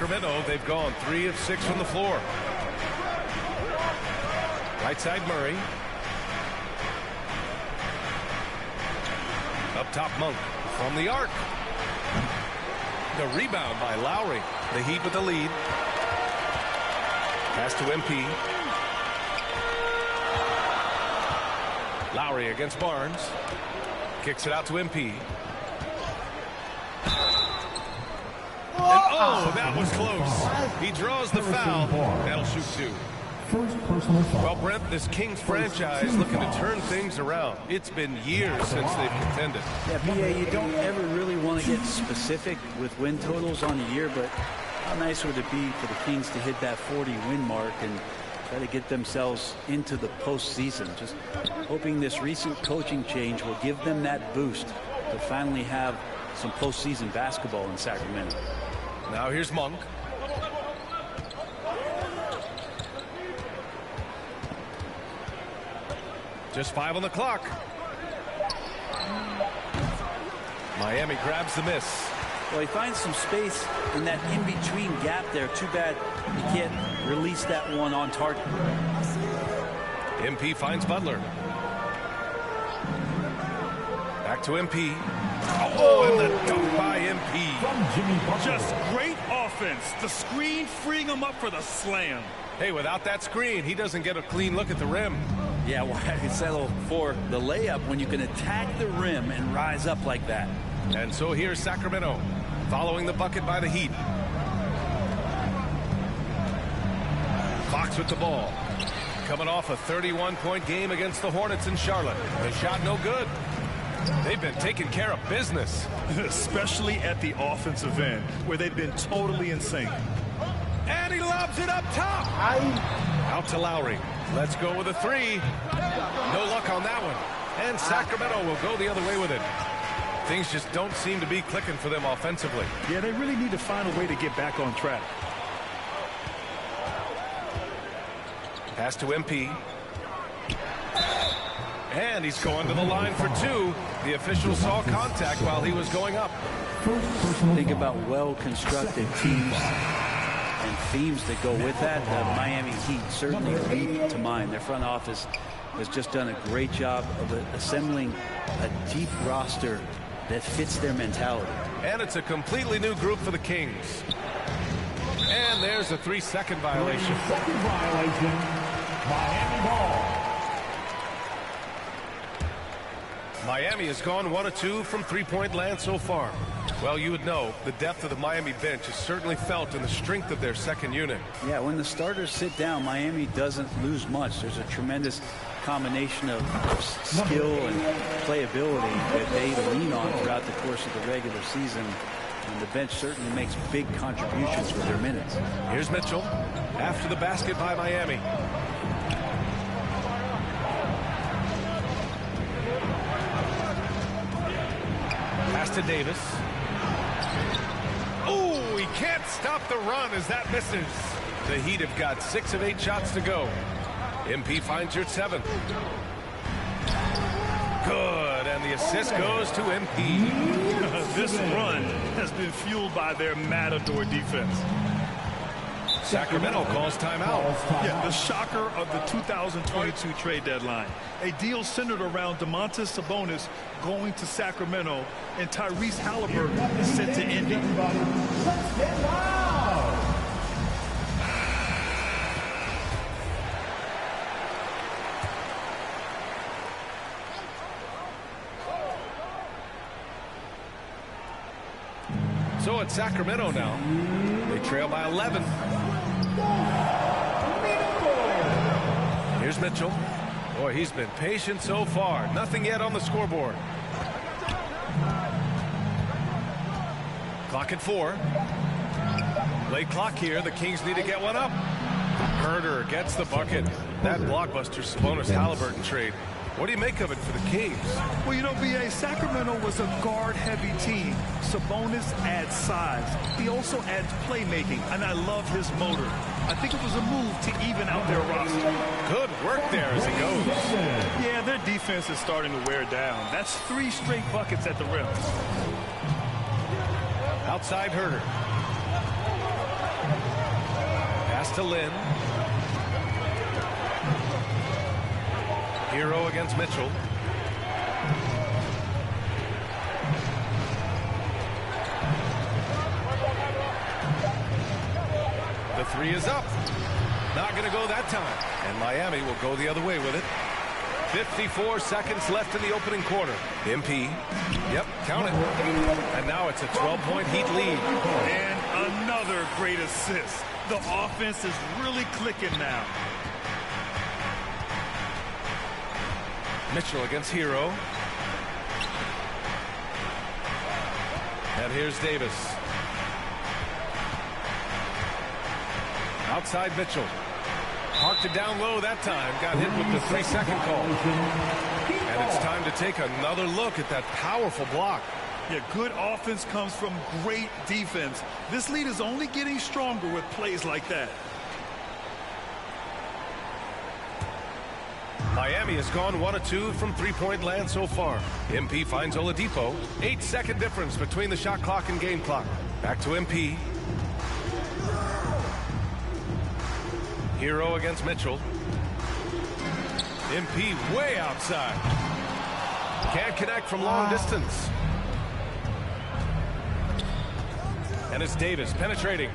Sacramento, they've gone 3 of 6 from the floor. Right side Murray. Up top Monk from the arc. The rebound by Lowry. The Heat with the lead. Pass to MP. Lowry against Barnes. Kicks it out to MP. And that was close. He draws the foul. That'll shoot 2. First personal foul. Well, Brent, this Kings franchise looking to turn things around. It's been years since they've contended. Yeah, BA, you don't ever really want to get specific with win totals on a year, but how nice would it be for the Kings to hit that 40-win mark and try to get themselves into the postseason? Just hoping this recent coaching change will give them that boost to finally have some postseason basketball in Sacramento. Now here's Monk. Just 5 on the clock. Miami grabs the miss. Well, he finds some space in that in-between gap there. Too bad he can't release that one on target. MP finds Butler. Back to MP. Oh, and the dunk by MP. Just great offense. The screen freeing him up for the slam. Hey, without that screen, he doesn't get a clean look at the rim. Yeah, why settle for the layup when you can attack the rim and rise up like that? And so here's Sacramento, following the bucket by the Heat. Fox with the ball. Coming off a 31-point game against the Hornets in Charlotte. The shot no good. They've been taking care of business. Especially at the offensive end, where they've been totally insane. And he lobs it up top. Out to Lowry. Let's go with a 3. No luck on that one. And Sacramento will go the other way with it. Things just don't seem to be clicking for them offensively. Yeah, they really need to find a way to get back on track. Pass to MP. And he's going to the line for 2. The official saw contact while he was going up. Think about well-constructed teams and themes that go with that. The Miami Heat certainly leap to mind. Their front office has just done a great job of assembling a deep roster that fits their mentality. And it's a completely new group for the Kings. And there's a 3-second violation. 3-second violation. Miami ball. Miami has gone 1 of 2 from three-point land so far. Well, you would know the depth of the Miami bench is certainly felt in the strength of their second unit. Yeah, when the starters sit down, Miami doesn't lose much. There's a tremendous combination of skill and playability that they lean on throughout the course of the regular season. And the bench certainly makes big contributions with their minutes. Here's Mitchell after the basket by Miami. Pass to Davis. Oh, he can't stop the run as that misses. The Heat have got 6 of 8 shots to go. MP finds your 7. Good, and the assist goes to MP. This run has been fueled by their matador defense. Sacramento calls timeout. Yeah, the shocker of the 2022 trade deadline. A deal centered around Domantas Sabonis going to Sacramento, and Tyrese Halliburton is set to Indy. Let's get loud. So it's Sacramento now. They trail by 11. Here's Mitchell. Boy, he's been patient so far. Nothing yet on the scoreboard. Clock at 4. Late clock here. The Kings need to get one up. Herder gets the bucket. That blockbuster Sabonis Halliburton trade. What do you make of it for the Kings? Well, you know, B.A., Sacramento was a guard-heavy team. Sabonis adds size. He also adds playmaking, and I love his motor. I think it was a move to even out their roster. Good work there as it goes. Yeah, their defense is starting to wear down. That's 3 straight buckets at the rim. Outside Herder. Pass to Lynn. Hero against Mitchell. The three is up. Not going to go that time. And Miami will go the other way with it. 54 seconds left in the opening quarter. MP. Yep, count it. And now it's a 12-point Heat lead. And another great assist. The offense is really clicking now. Mitchell against Hero. And here's Davis. Outside Mitchell. Parked it down low that time. Got hit with the 3-second call. And it's time to take another look at that powerful block. Yeah, good offense comes from great defense. This lead is only getting stronger with plays like that. Miami has gone 1 of 2 from three-point land so far. MP finds Oladipo. 8-second difference between the shot clock and game clock. Back to MP. Hero against Mitchell. MP way outside. Can't connect from long distance. And it's Davis penetrating.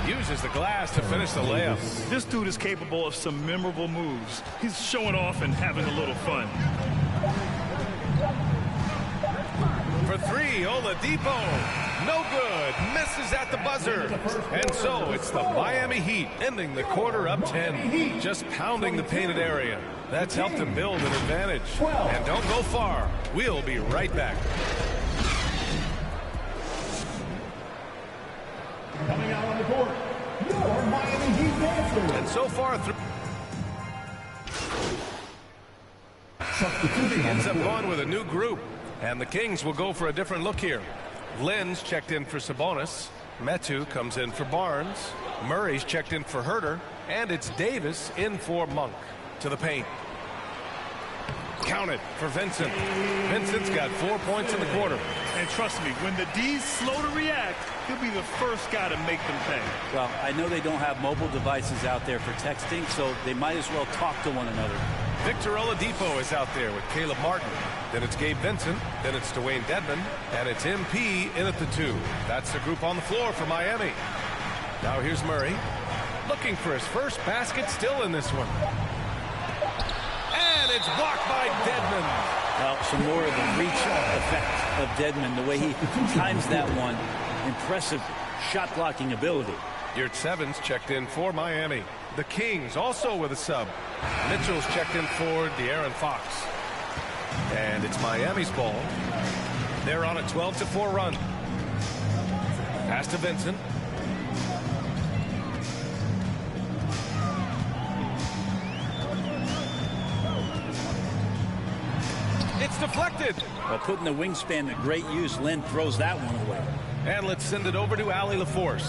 Uses the glass to finish the layup. This dude is capable of some memorable moves. He's showing off and having a little fun. For three, Oladipo. No good. Misses at the buzzer. And so it's the Miami Heat ending the quarter up 10. Just pounding the painted area. That's helped them build an advantage. And don't go far. We'll be right back. Coming out on the court, your Miami Heat dancers. And so far through. Substitution Ends up going with a new group. And the Kings will go for a different look here. Lynn's checked in for Sabonis. Metu comes in for Barnes. Murray's checked in for Herter. And it's Davis in for Monk. To the paint. Counted for Vincent. Vincent's got 4 points in the quarter. And trust me, when the D's slow to react, he'll be the first guy to make them pay. Well, I know they don't have mobile devices out there for texting, so they might as well talk to one another. Victor Oladipo is out there with Caleb Martin. Then it's Gabe Vincent. Then it's Dwayne Dedmon. And it's MP in at the 2. That's the group on the floor for Miami. Now here's Murray. Looking for his first basket, still in this one. And it's blocked by Dedmon. Well, some more of the reach effect of Dedmon, the way he times that one. Impressive shot blocking ability. Yurt Sevens checked in for Miami. The Kings also with a sub. Mitchell's checked in for De'Aaron Fox. And it's Miami's ball. They're on a 12-4 run. Pass to Vincent. It's deflected. Well, putting the wingspan to great use, Lynn throws that one away. And let's send it over to Allie LaForce.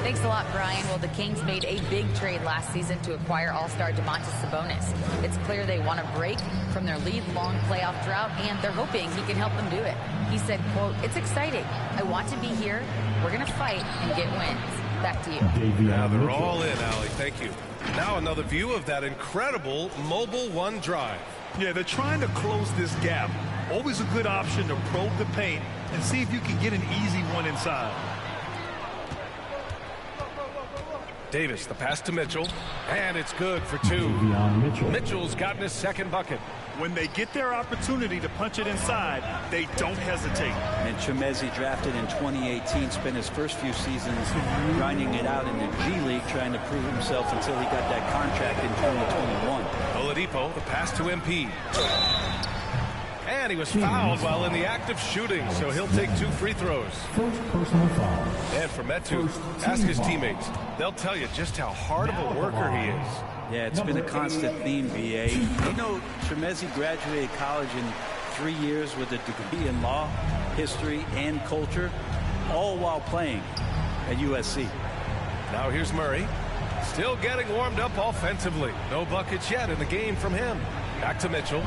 Thanks a lot, Brian. Well, the Kings made a big trade last season to acquire All-Star Domantas Sabonis. It's clear they want to break from their lead-long playoff drought, and they're hoping he can help them do it. He said, quote, "It's exciting. I want to be here. We're going to fight and get wins." Back to you. Now they're all in, Allie. Thank you. Now another view of that incredible Mobile One drive. Yeah, they're trying to close this gap. Always a good option to probe the paint and see if you can get an easy one inside. Davis, the pass to Mitchell, and it's good for 2. Mitchell's gotten his second bucket. When they get their opportunity to punch it inside, they don't hesitate. And Chemezi, drafted in 2018, spent his first few seasons grinding it out in the G League, trying to prove himself until he got that contract in 2021. Oladipo, the pass to MP. And he was fouled while in the act of shooting, so he'll take 2 free throws. First personal foul. And for Metu, ask his teammates. They'll tell you just how hard of a worker he is. Yeah, it's been a constant theme, VA. You know, Chemezi graduated college in 3 years with a degree in law, history, and culture, all while playing at USC. Now here's Murray. Still getting warmed up offensively. No buckets yet in the game from him. Back to Mitchell.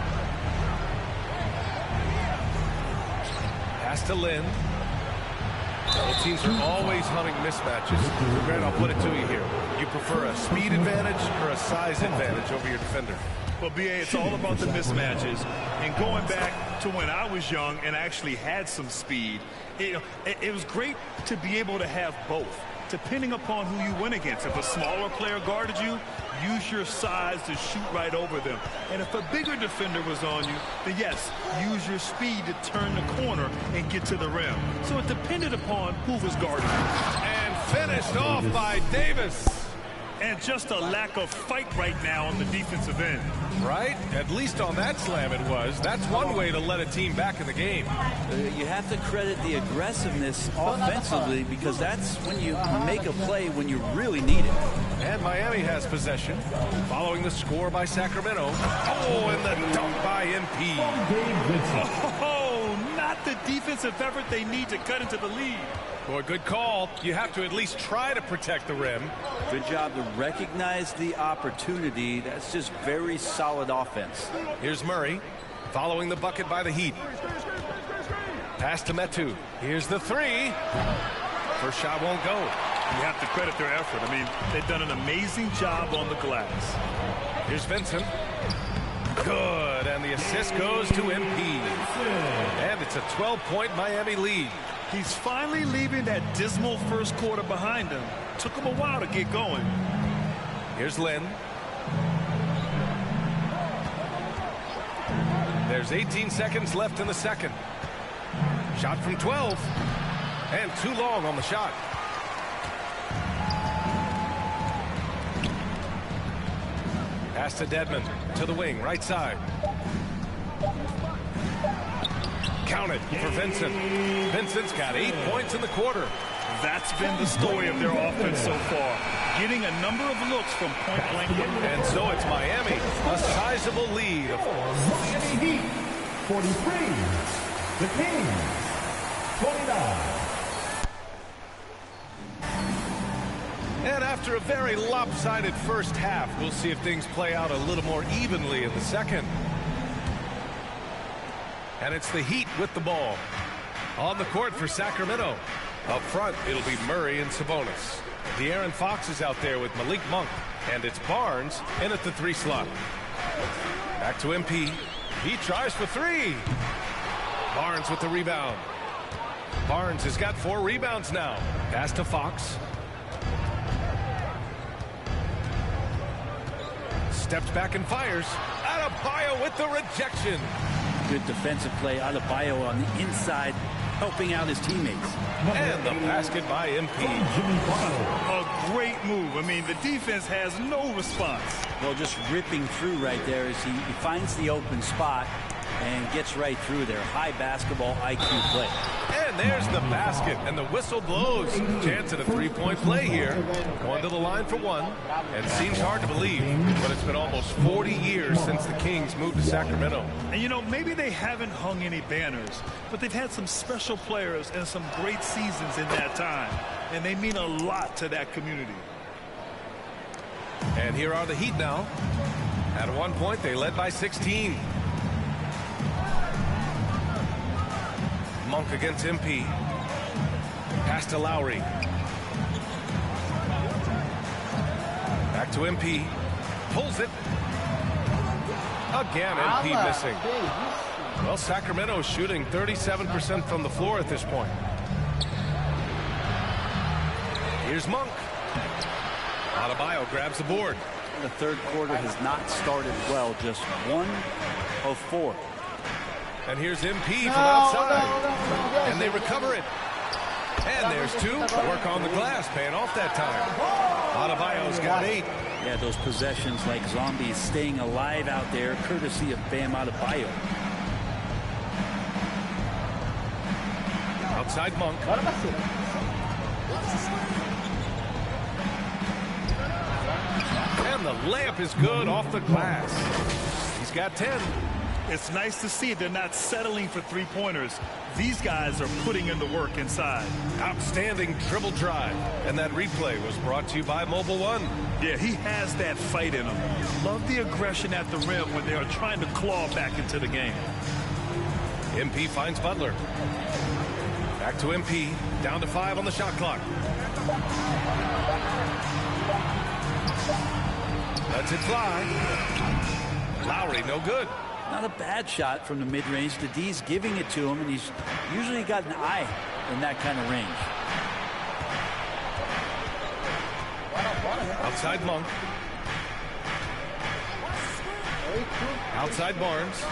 Pass to Lynn. Well, teams are always hunting mismatches. Grant, I'll put it to you here. You prefer a speed advantage or a size advantage over your defender? Well, B.A., it's all about the mismatches. And going back to when I was young and actually had some speed, it was great to be able to have both, depending upon who you went against. If a smaller player guarded you, use your size to shoot right over them. And if a bigger defender was on you, then yes, use your speed to turn the corner and get to the rim. So it depended upon who was guarding you. And finished off by Davis. And just a lack of fight right now on the defensive end. Right? At least on that slam it was. That's one way to let a team back in the game. You have to credit the aggressiveness offensively, because that's when you make a play when you really need it. And Miami has possession. Following the score by Sacramento. Oh, and the dunk by MP. Oh, not the defensive effort they need to cut into the lead. Boy, good call. You have to at least try to protect the rim. Good job to recognize the opportunity. That's just very solid offense. Here's Murray, following the bucket by the Heat. Pass to Metu. Here's the three. First shot won't go. You have to credit their effort. I mean, they've done an amazing job on the glass. Here's Vincent. Good, and the assist goes to MP. And it's a 12-point Miami lead. He's finally leaving that dismal first quarter behind him. Took him a while to get going. Here's Lynn. There's 18 seconds left in the second. Shot from 12. And too long on the shot. Pass to Dedmon. To the wing, right side. Count it for Vincent. Vincent's got 8 points in the quarter. That's been the story of their offense so far. Getting a number of looks from point blank. And so it's Miami. A sizable lead. Miami Heat, 43. The Kings, 29. And after a very lopsided first half, we'll see if things play out a little more evenly in the second. And it's the Heat with the ball. On the court for Sacramento. Up front, it'll be Murray and Sabonis. De'Aaron Fox is out there with Malik Monk. And it's Barnes in at the 3 slot. Back to MP. He tries for 3. Barnes with the rebound. Barnes has got 4 rebounds now. Pass to Fox. Steps back and fires. Adebayo with the rejection. Good defensive play. Adebayo on the inside, helping out his teammates. And the basket by MP. A great move. I mean, the defense has no response. Well, just ripping through right there as he finds the open spot and gets right through there. High basketball IQ play. And there's the basket, and the whistle blows. Chance at a 3-point play here. Going to the line for 1. And seems hard to believe, but it's been almost 40 years since the Kings moved to Sacramento. And, you know, maybe they haven't hung any banners, but they've had some special players and some great seasons in that time. And they mean a lot to that community. And here are the Heat now. At one point, they led by 16. Monk against MP. Pass to Lowry. Back to MP. Pulls it. Again, MP missing. Well, Sacramento is shooting 37% from the floor at this point. Here's Monk. Adebayo grabs the board. The third quarter has not started well. Just 1 of 4. And here's MP from outside. And they recover it. And there's 2. Work on the glass, paying off that time. Adebayo's got 8. Yeah, those possessions like zombies staying alive out there, courtesy of Bam Adebayo. Outside Monk. And the layup is good off the glass. He's got 10. It's nice to see they're not settling for 3-pointers. These guys are putting in the work inside. Outstanding dribble drive. And that replay was brought to you by Mobile One. Yeah, he has that fight in him. Love the aggression at the rim when they are trying to claw back into the game. MP finds Butler. Back to MP. Down to 5 on the shot clock. Lets it fly. Lowry, no good. Not a bad shot from the mid-range. The D's giving it to him, and he's usually got an eye in that kind of range. Outside Monk. Outside Barnes.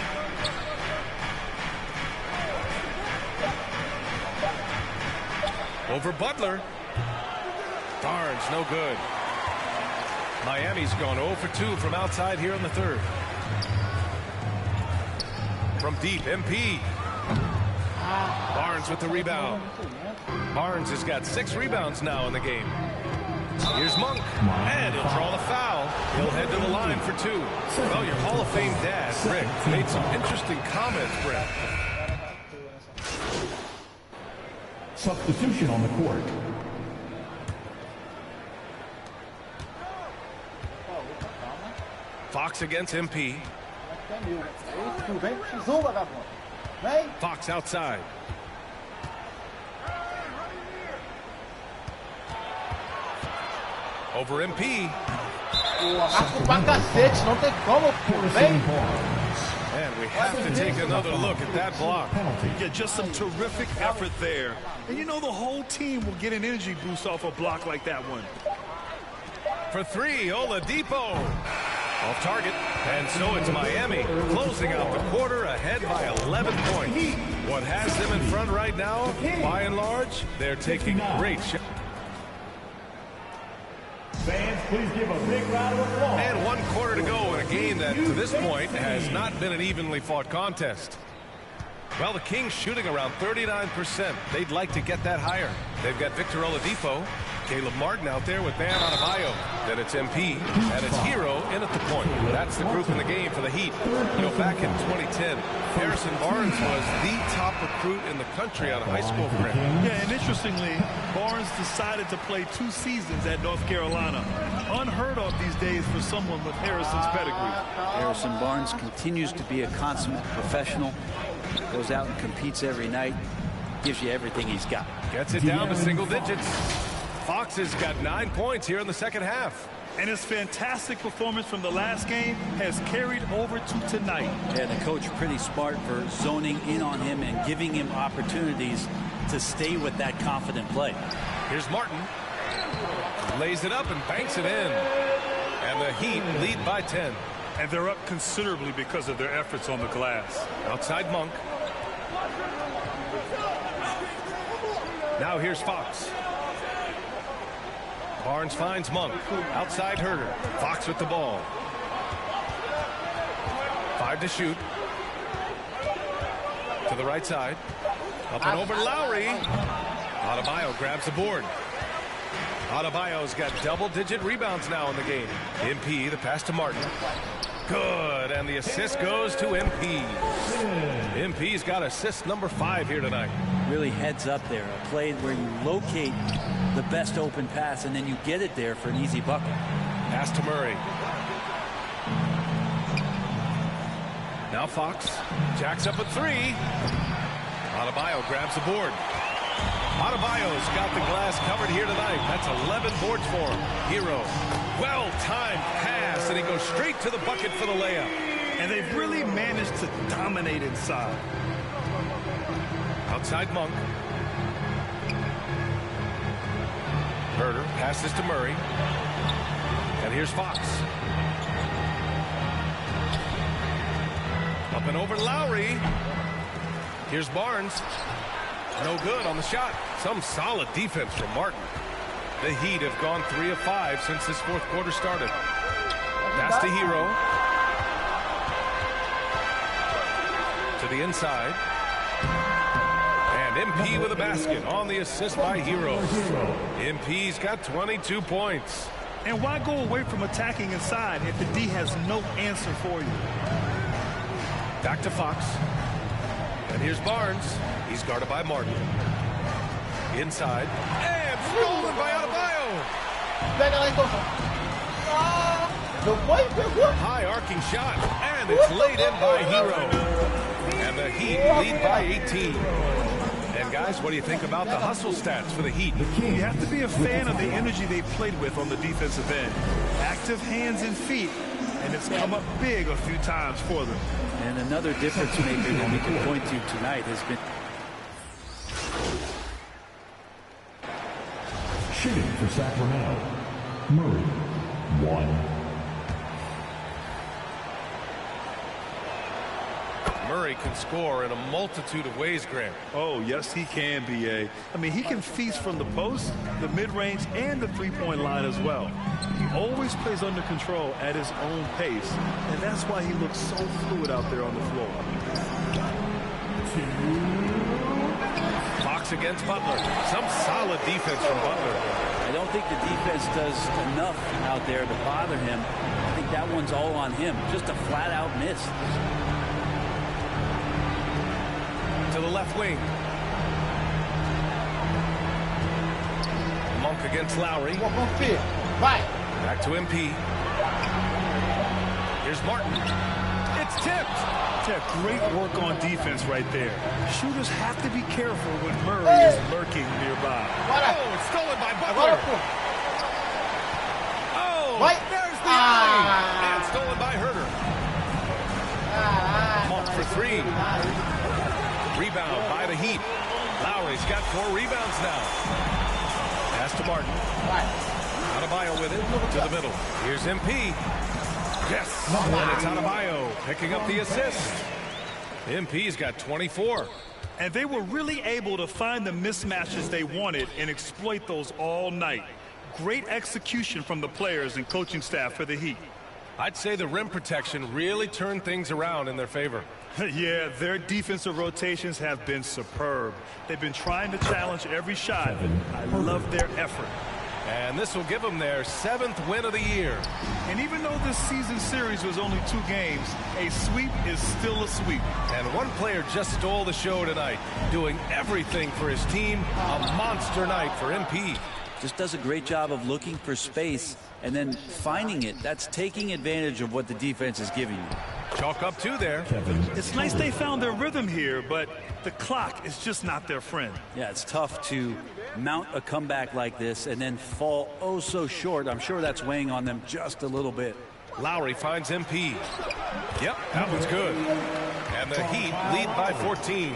Over Butler. Barnes, no good. Miami's gone 0 for 2 from outside here in the third. From deep, MP. Barnes with the rebound. Barnes has got 6 rebounds now in the game. Here's Monk, and he'll draw the foul. He'll head to the line for 2. Well, your Hall of Fame dad, Rick, made some interesting comments, Brett. Substitution on the court. Fox against MP. Fox outside. Over MP. And we have to take another look at that block. Yeah, just some terrific effort there. And you know the whole team will get an energy boost off a block like that one. For 3, Oladipo. Off target. And so it's Miami closing out the quarter ahead by 11 points. What has them in front right now, by and large, they're taking great shots. Fans, please give a big round of applause. And 1 quarter to go in a game that, to this point, has not been an evenly fought contest. Well, the Kings shooting around 39%. They'd like to get that higher. They've got Victor Oladipo, Caleb Martin out there with Bam Adebayo. Then it's MP, and it's Hero in at the point. That's the group in the game for the Heat. You know, back in 2010, Harrison Barnes was the top recruit in the country out of high school for him. Yeah, and interestingly, Barnes decided to play 2 seasons at North Carolina. Unheard of these days for someone with Harrison's pedigree. Harrison Barnes continues to be a consummate professional. Goes out and competes every night. Gives you everything he's got. Gets it down to single digits. Fox has got 9 points here in the second half. And his fantastic performance from the last game has carried over to tonight. Yeah, the coach pretty smart for zoning in on him and giving him opportunities to stay with that confident play. Here's Martin. Lays it up and banks it in. And the Heat lead by 10. And they're up considerably because of their efforts on the glass. Outside Monk. Now here's Fox. Barnes finds Monk. Outside Herter. Fox with the ball. 5 to shoot. To the right side. Up and over Lowry. Adebayo grabs the board. Adebayo's got double-digit rebounds now in the game. MP, the pass to Martin. Good, and the assist goes to MP. MP's got assist number 5 here tonight. Really heads up there. A play where you locate the best open pass and then you get it there for an easy bucket. Pass to Murray. Now Fox jacks up a 3. Adebayo grabs the board. Adebayo's got the glass covered here tonight. That's 11 boards for him. Hero. Well-timed pass, and he goes straight to the bucket for the layup. And they've really managed to dominate inside. Outside Monk. Herter passes to Murray. And here's Fox. Up and over Lowry. Here's Barnes. No good on the shot. Some solid defense from Martin. The Heat have gone 3 of 5 since this 4th quarter started. Pass to Hero. To the inside. And MP with a basket on the assist by Hero. MP's got 22 points. And why go away from attacking inside if the D has no answer for you? Back to Fox. And here's Barnes. He's guarded by Martin. Inside. And stolen by Adebayo. High arcing shot. And it's laid in by Hero. And the Heat lead by 18. And guys, what do you think about the hustle stats for the Heat? You have to be a fan of the energy they played with on the defensive end. Active hands and feet, and it's come up big a few times for them. And another difference maker that we can point to tonight has been Shooting for Sacramento, Murray, 1. Murray can score in a multitude of ways, Graham. Oh, yes, he can, B.A. I mean, he can feast from the post, the mid-range, and the three-point line as well. He always plays under control at his own pace, and that's why he looks so fluid out there on the floor. Fox against Butler. Some solid defense from Butler. I don't think the defense does enough out there to bother him. I think that one's all on him. Just a flat-out miss. To the left wing. Monk against Lowry. Back to MP. Here's Martin. It's tipped. Yeah, great work on defense right there. Shooters have to be careful when Murray is lurking nearby. Oh, it's stolen by Butler. Oh, there's the alley. And stolen by Herter. Monk for 3. Rebound by the Heat. Lowry's got 4 rebounds now. Pass to Martin. Adebayo with it to the middle. Here's MP. Yes. And it's Adebayo picking up the assist. MP's got 24. And they were really able to find the mismatches they wanted and exploit those all night. Great execution from the players and coaching staff for the Heat. I'd say the rim protection really turned things around in their favor. Yeah, their defensive rotations have been superb. They've been trying to challenge every shot. I love their effort. And this will give them their 7th win of the year. And even though this season series was only 2 games, a sweep is still a sweep. And one player just stole the show tonight, doing everything for his team. A monster night for MP. Just does a great job of looking for space and then finding it. That's taking advantage of what the defense is giving you. Chalk up 2 there. It's nice they found their rhythm here, but the clock is just not their friend. Yeah, it's tough to mount a comeback like this and then fall oh so short. I'm sure that's weighing on them just a little bit. Lowry finds MP. Yep, that was good. And the Heat lead by 14.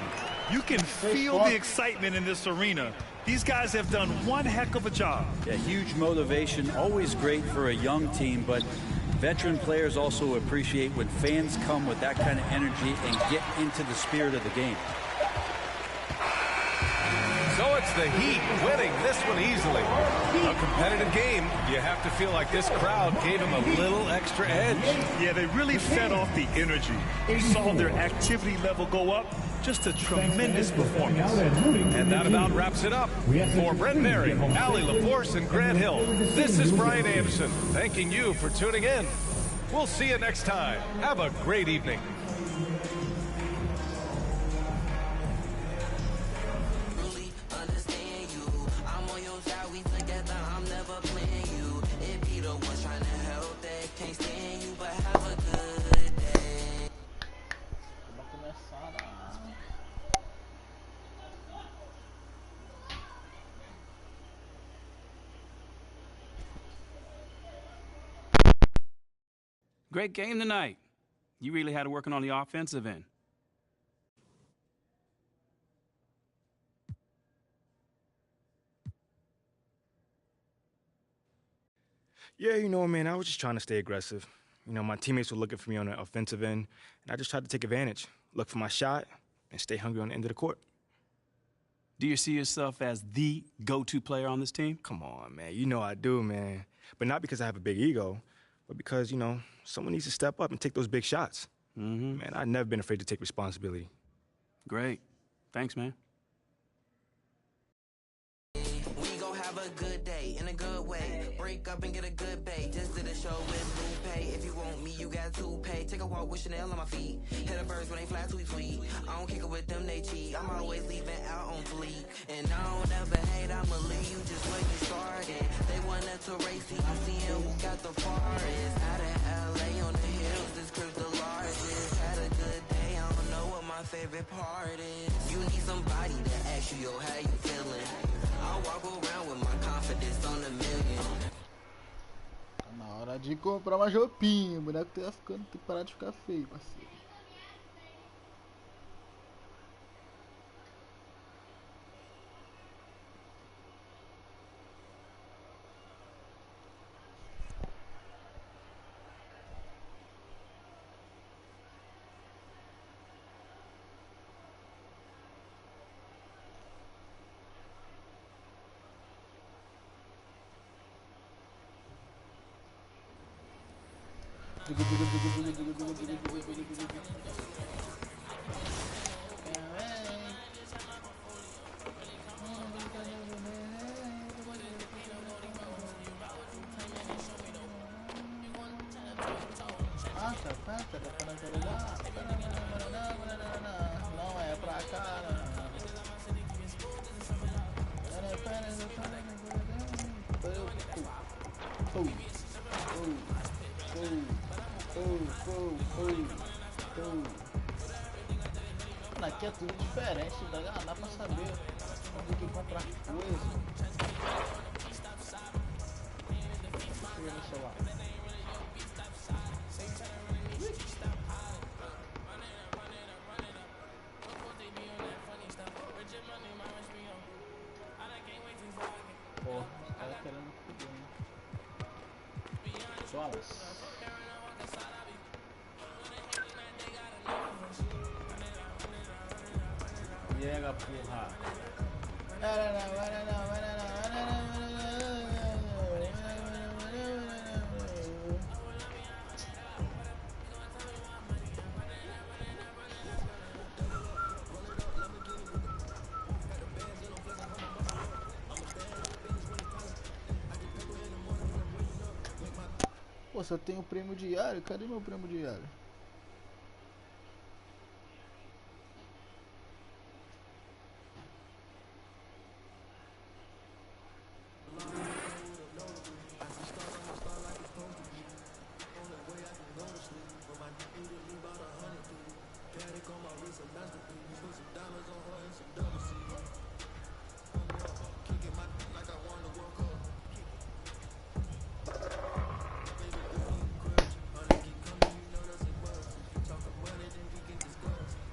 You can feel the excitement in this arena. These guys have done one heck of a job. Yeah, huge motivation, always great for a young team, but veteran players also appreciate when fans come with that kind of energy and get into the spirit of the game. So it's the Heat winning this one easily. A competitive game. You have to feel like this crowd gave them a little extra edge. Yeah, they really fed off the energy. You saw their activity level go up. Just a tremendous performance. And that about wraps it up. For Brent Berry, Allie LaForce, and Grant Hill, this is Brian Anderson, thanking you for tuning in. We'll see you next time. Have a great evening. Great game tonight. You really had it working on the offensive end. Yeah, you know, man, I was just trying to stay aggressive. You know, my teammates were looking for me on the offensive end, and I just tried to take advantage, look for my shot, and stay hungry on the end of the court. Do you see yourself as the go-to player on this team? Come on, man. You know I do, man. But not because I have a big ego, but because, you know, someone needs to step up and take those big shots. Man, I've never been afraid to take responsibility. Great. Thanks, man. We gon' have a good day in a good way. Break up and get a good pay. Just did a show with Blue Pay. If you want me, you got to pay. Take a walk with Chanel on my feet. Hit the birds when they fly tweet. I don't kick it with them, they cheat. I'm always leaving out on fleek. And I don't ever hate, I'ma leave you just where you started. They wanted to race, you seeing who got the farthest. Out in LA on the hills, this crib the largest. Had a good day, I don't know what my favorite part is. You need somebody to ask you, yo, how you feeling? I'll walk around with my confidence on a million. Na hora de comprar uma roupinha, o boneco tá ficando, tem que parar de ficar feio, parceiro. Não é pra cara. Mano, aqui é tudo diferente, dá pra saber onde que comprar coisa. Deixa eu ver no celular. Pô, os caras querendo foder, né? Solas. Pega, porra. Pô, só tem o prêmio diário? Cadê meu prêmio diário?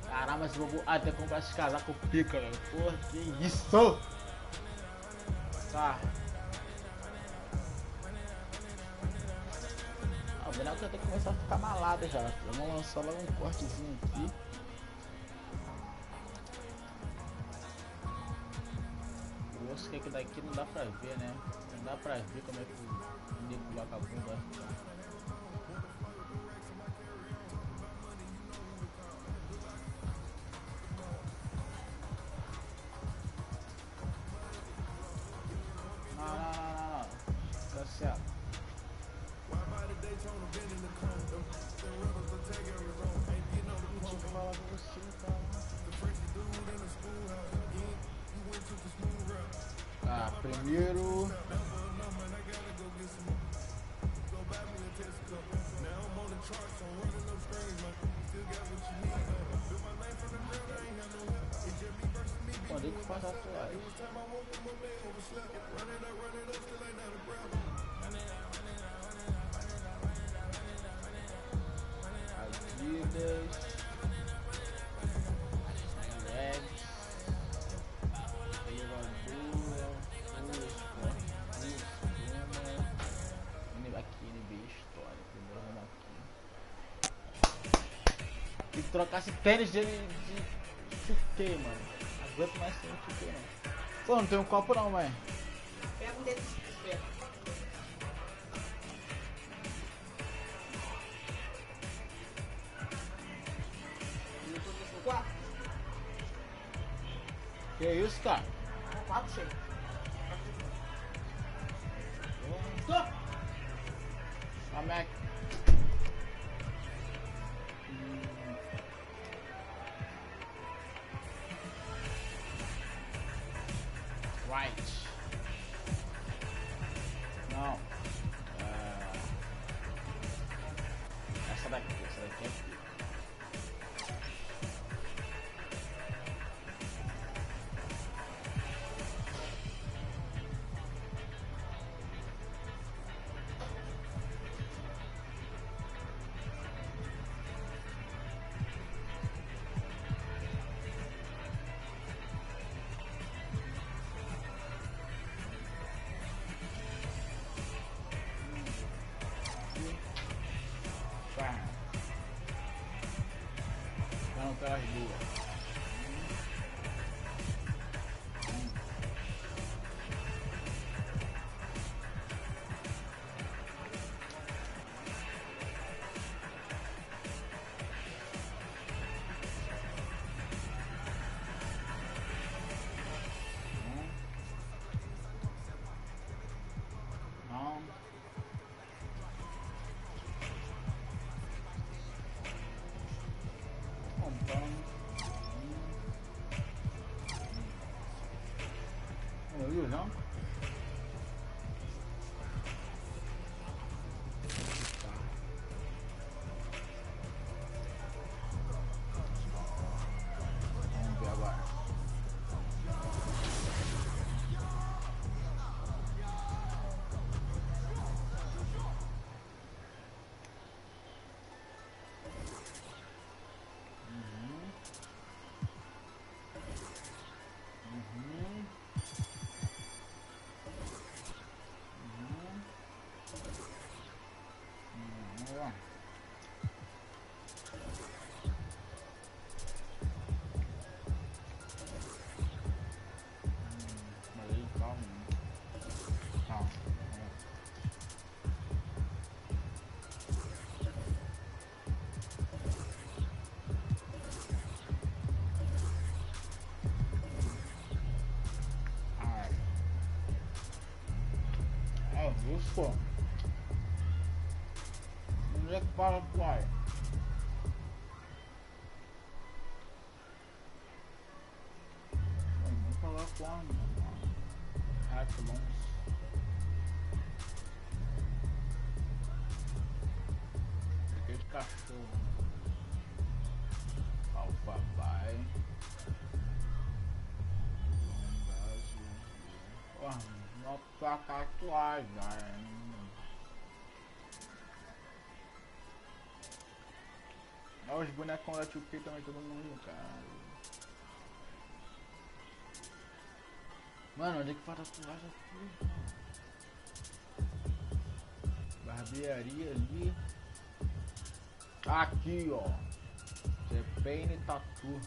Caramba, mas eu vou até comprar esse casaco pica, velho. Porra, que isso? Tá. Ah, o boneco já tem que começar a ficar malado já. Vamos lançar logo um cortezinho aqui. O osso que é que daqui não dá pra ver, né? Não dá pra ver como é que o nego coloca a bunda. Primeiro pode que faça a toalha. Adidas. Trocar esse tênis de chute, mano. Aguento mais sem chute, não. Pô, não tem um copo não, mãe. Pega um desses espera. Que isso, cara? 4 cheio. A Mac. Right. Não. Essa daqui é Ufa. Onde é que para a toalha? Vamos falar quando? Ah, que bom. Aquele cachorro. Papai. Não toca a toalha. Olha os bonecos da 2K também, todo mundo, cara. Mano, onde é que para a toalha aqui? Barbearia ali. Aqui, ó. Pain Tatu.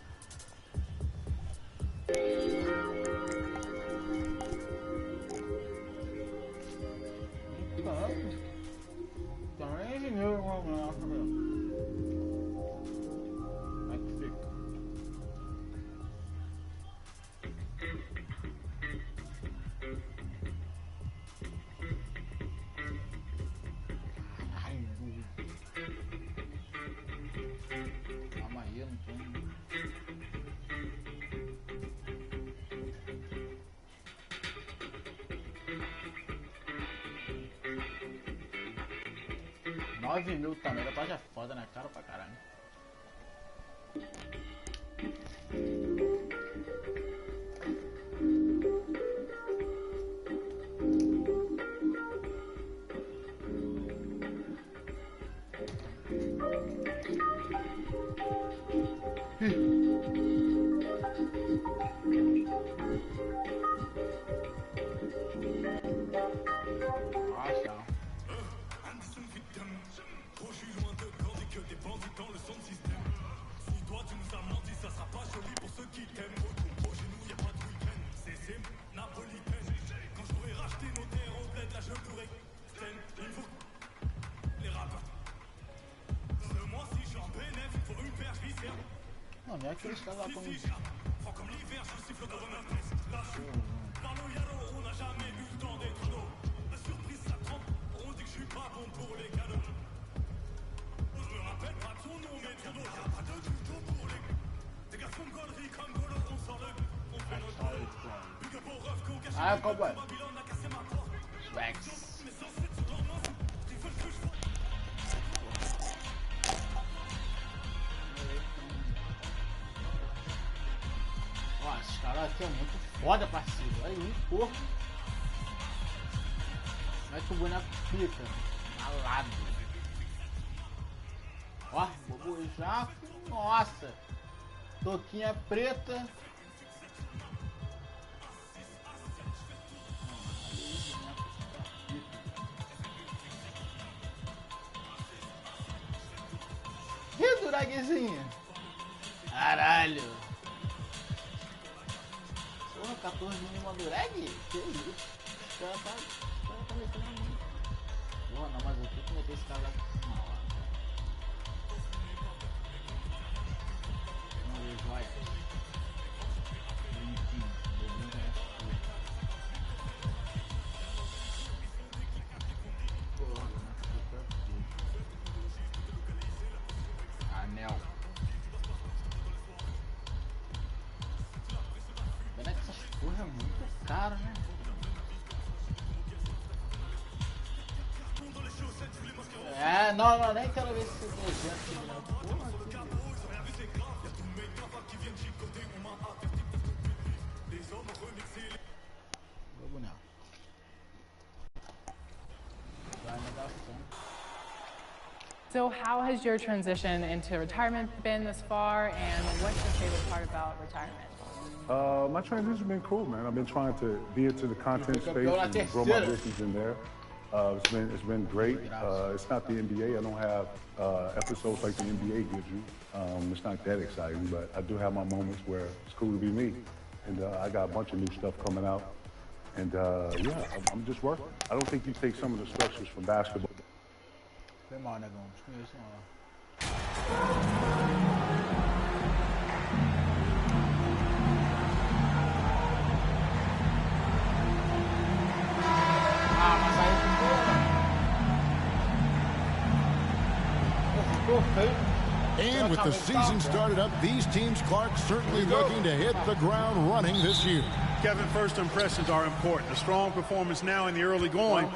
Também é engenheiro, mano. Como é que fica? Ai, calma aí, eu não tô. $9.000 também, da página é foda, né? Caro pra caralho. Non, mais à quel stade là qu'on est? Ah, cowboy. Rex. Ó, esses caras aqui é muito foda, parceiro. Olha aí, porra. Como é que o boneco fica? Malado. Ó, bobo já. Nossa. Toquinha preta. Ih, Duraguezinha. Caralho. Porra, 14 mil uma Durag? Que isso? O cara tá metendo a mão. Porra, não, mas eu tenho que meter esse cara lá. Vamos ver, joia. Brinquinho. Porra, anel. Pena que essas porra é muito caro, né? É, não, nem quero ver esse projeto, não. Porra, vamos não. Vai me dar som. So how has your transition into retirement been this far, and what's your favorite part about retirement? My transition's been cool, man. I've been trying to be into the content space and grow my business in there. It's been great. It's not the NBA. I don't have episodes like the NBA gives you. It's not that exciting, but I do have my moments where it's cool to be me. And I got a bunch of new stuff coming out. And yeah, I'm just working. I don't think you take some of the structures from basketball. Foi mal, negão. Desconheço não. And with the season started up, these teams, Clark, certainly looking to hit the ground running this year. Kevin, first impressions are important. A strong performance now in the early going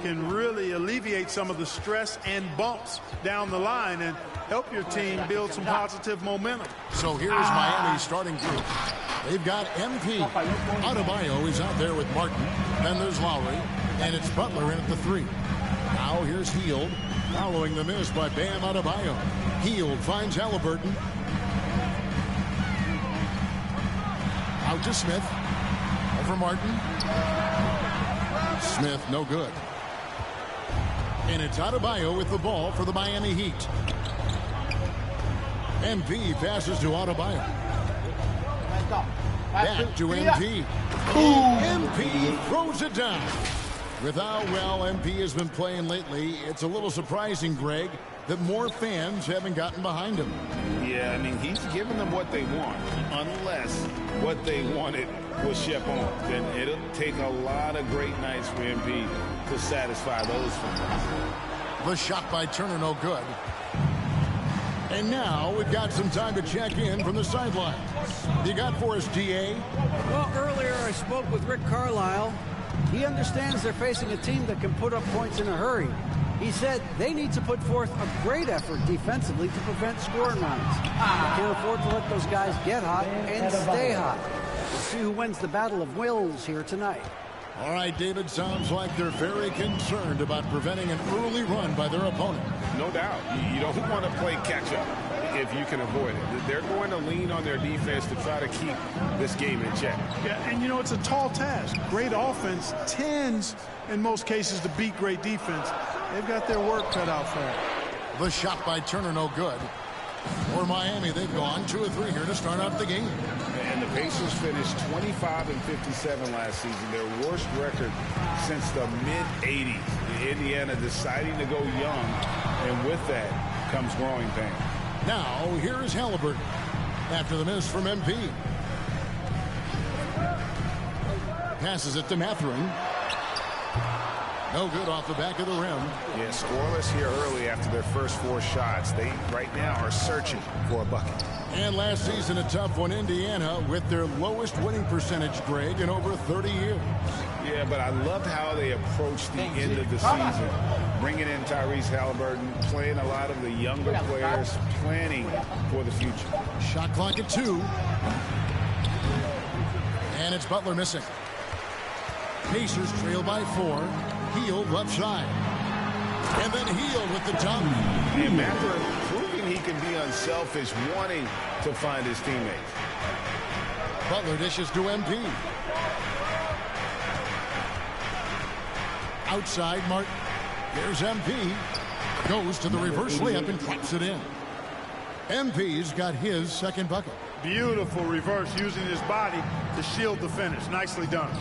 can really alleviate some of the stress and bumps down the line and help your team build some positive momentum. So here's Miami's starting group. They've got MP. Adebayo is out there with Martin. Then there's Lowry. And it's Butler in at the 3. Now here's Hield. Following the miss by Bam Adebayo. Hield finds Halliburton. Out to Smith. Over Martin. Smith, no good. And it's Adebayo with the ball for the Miami Heat. MP passes to Adebayo. Back to MP. MP throws it down. With how well MP has been playing lately, it's a little surprising, Greg, that more fans haven't gotten behind him. Yeah, I mean, he's giving them what they want, unless what they wanted was Shep on. Then it'll take a lot of great nights for MP to satisfy those fans. The shot by Turner, no good. And now we've got some time to check in from the sideline. You got for us, DA? Well, earlier I spoke with Rick Carlisle. He understands they're facing a team that can put up points in a hurry. He said they need to put forth a great effort defensively to prevent scoring runs. Can't afford to let those guys get hot and stay hot. We'll see who wins the battle of wills here tonight. All right, David, sounds like they're very concerned about preventing an early run by their opponent. No doubt. You don't want to play catch-up if you can avoid it. They're going to lean on their defense to try to keep this game in check. Yeah, and you know, it's a tall task. Great offense tends, in most cases, to beat great defense. They've got their work cut out for them. The shot by Turner, no good. For Miami, they've gone 2 of 3 here to start out the game. And the Pacers finished 25-57 last season, their worst record since the mid-'80s. Indiana deciding to go young, and with that comes growing pain. Now, here is Halliburton after the miss from MP. Passes it to Mathurin. No good off the back of the rim. Yeah, scoreless here early after their first 4 shots. They right now are searching for a bucket. And last season, a tough one, Indiana, with their lowest winning percentage, Greg, in over 30 years. Yeah, but I loved how they approached the end of the season. Bringing in Tyrese Halliburton, playing a lot of the younger players, planning for the future. Shot clock at 2. And it's Butler missing. Pacers trail by 4. Hield left side. And then Hield with the dunk. And Mathurin proving he can be unselfish, wanting to find his teammates. Butler dishes to MP. Outside, Martin. Here's MP. Goes to the reverse layup and drops it in. MP's got his second bucket. Beautiful reverse, using his body to shield the finish. Nicely done.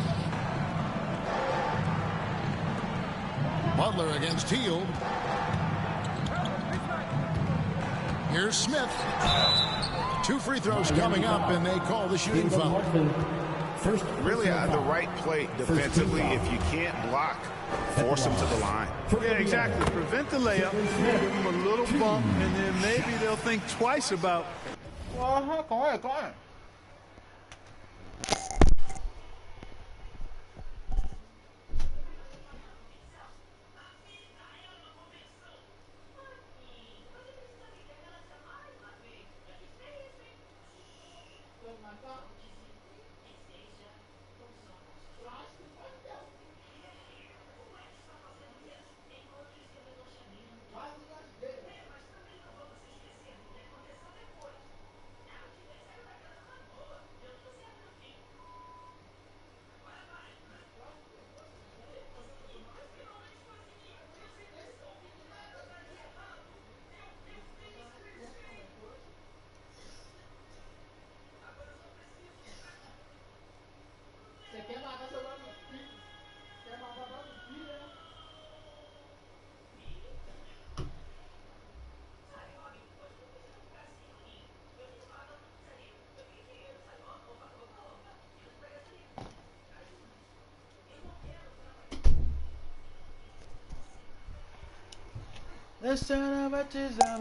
Butler against Hield. Here's Smith. 2 free throws coming up, and they call the shooting foul. Really the right play defensively. If you can't block, force them to the line. Yeah, exactly. Prevent the layup, give them a little bump, and then maybe they'll think twice about. Go ahead.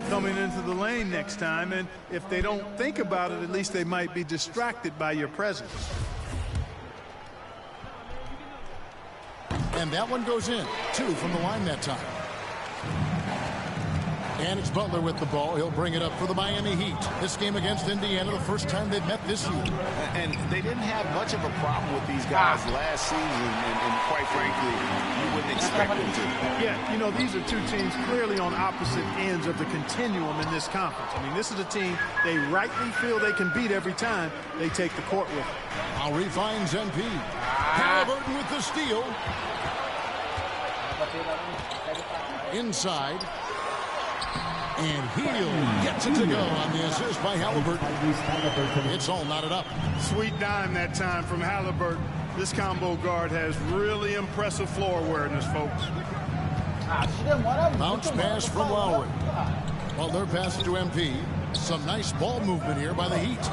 coming into the lane next time, and if they don't think about it, at least they might be distracted by your presence. And that one goes in. 2 from the line that time. And it's Butler with the ball. He'll bring it up for the Miami Heat. This game against Indiana, the first time they've met this year. And they didn't have much of a problem with these guys last season, and quite frankly, you wouldn't expect them to. Yeah, you know, these are two teams clearly on opposite ends of the continuum in this conference. I mean, this is a team they rightly feel they can beat every time they take the court with them. Lowry finds MP. Halliburton with the steal. Inside. And Hield gets it to go on the assist by Halliburton. It's all knotted up. Sweet dime that time from Halliburton. This combo guard has really impressive floor awareness, folks. Bounce pass from Lowry. Butler passes to MP. Some nice ball movement here by the Heat.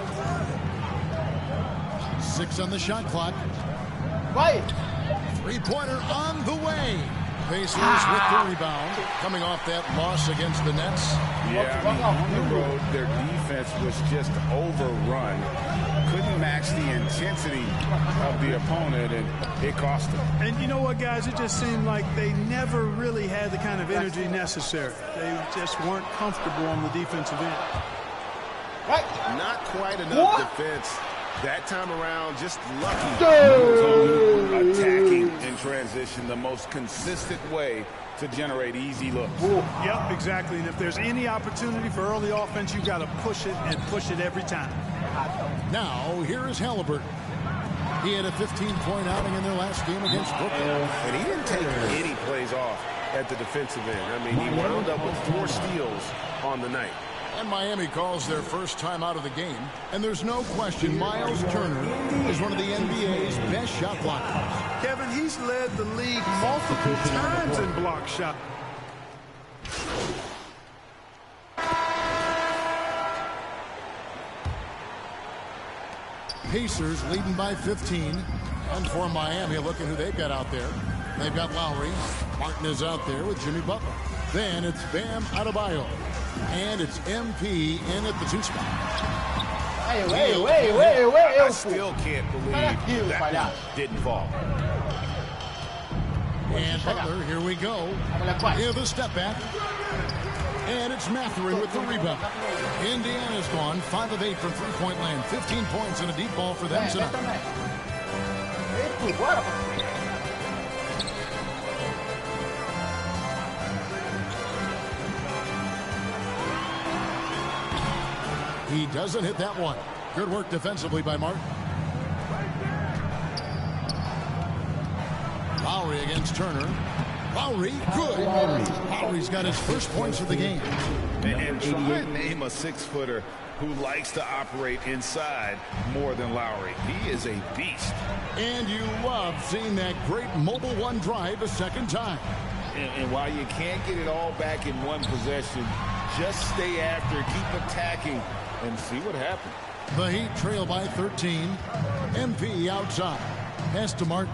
6 on the shot clock. Right. 3-pointer on the way. Pacers with the rebound, coming off that loss against the Nets. Yeah, I mean, on the road, their defense was just overrun. Couldn't match the intensity of the opponent, and it cost them. And you know what, guys? It just seemed like they never really had the kind of energy necessary. They just weren't comfortable on the defensive end. Right. Not quite enough defense. That time around, just lucky. Attacking in transition, the most consistent way to generate easy looks. Yep, exactly. And if there's any opportunity for early offense, you've got to push it and push it every time. Now, here is Halliburton. He had a 15-point outing in their last game against Brooklyn. And he didn't take any plays off at the defensive end. I mean, he wound up with 4 steals on the night. And Miami calls their first time out of the game. And there's no question Miles Turner is one of the NBA's best shot blockers. Kevin, he's led the league multiple times in block shot. Pacers leading by 15. And for Miami, look at who they've got out there. They've got Lowry. Martin is out there with Jimmy Butler. Then it's Bam Adebayo. And it's MP in at the 2 spot. I still can't believe that didn't fall. And Butler, here we go. Here the step back. And it's Mathurin with the rebound. Indiana's gone 5 of 8 from 3-point land. 15 points and a deep ball for them tonight. He doesn't hit that one. Good work defensively by Martin. Lowry against Turner. Lowry, good. Lowry's got his first points of the game. And try and name a 6-footer who likes to operate inside more than Lowry. He is a beast. And you love seeing that great mobile 1 drive a second time. And while you can't get it all back in one possession, just stay after, keep attacking, and see what happens. The Heat trail by 13. MP outside. Pass to Martin.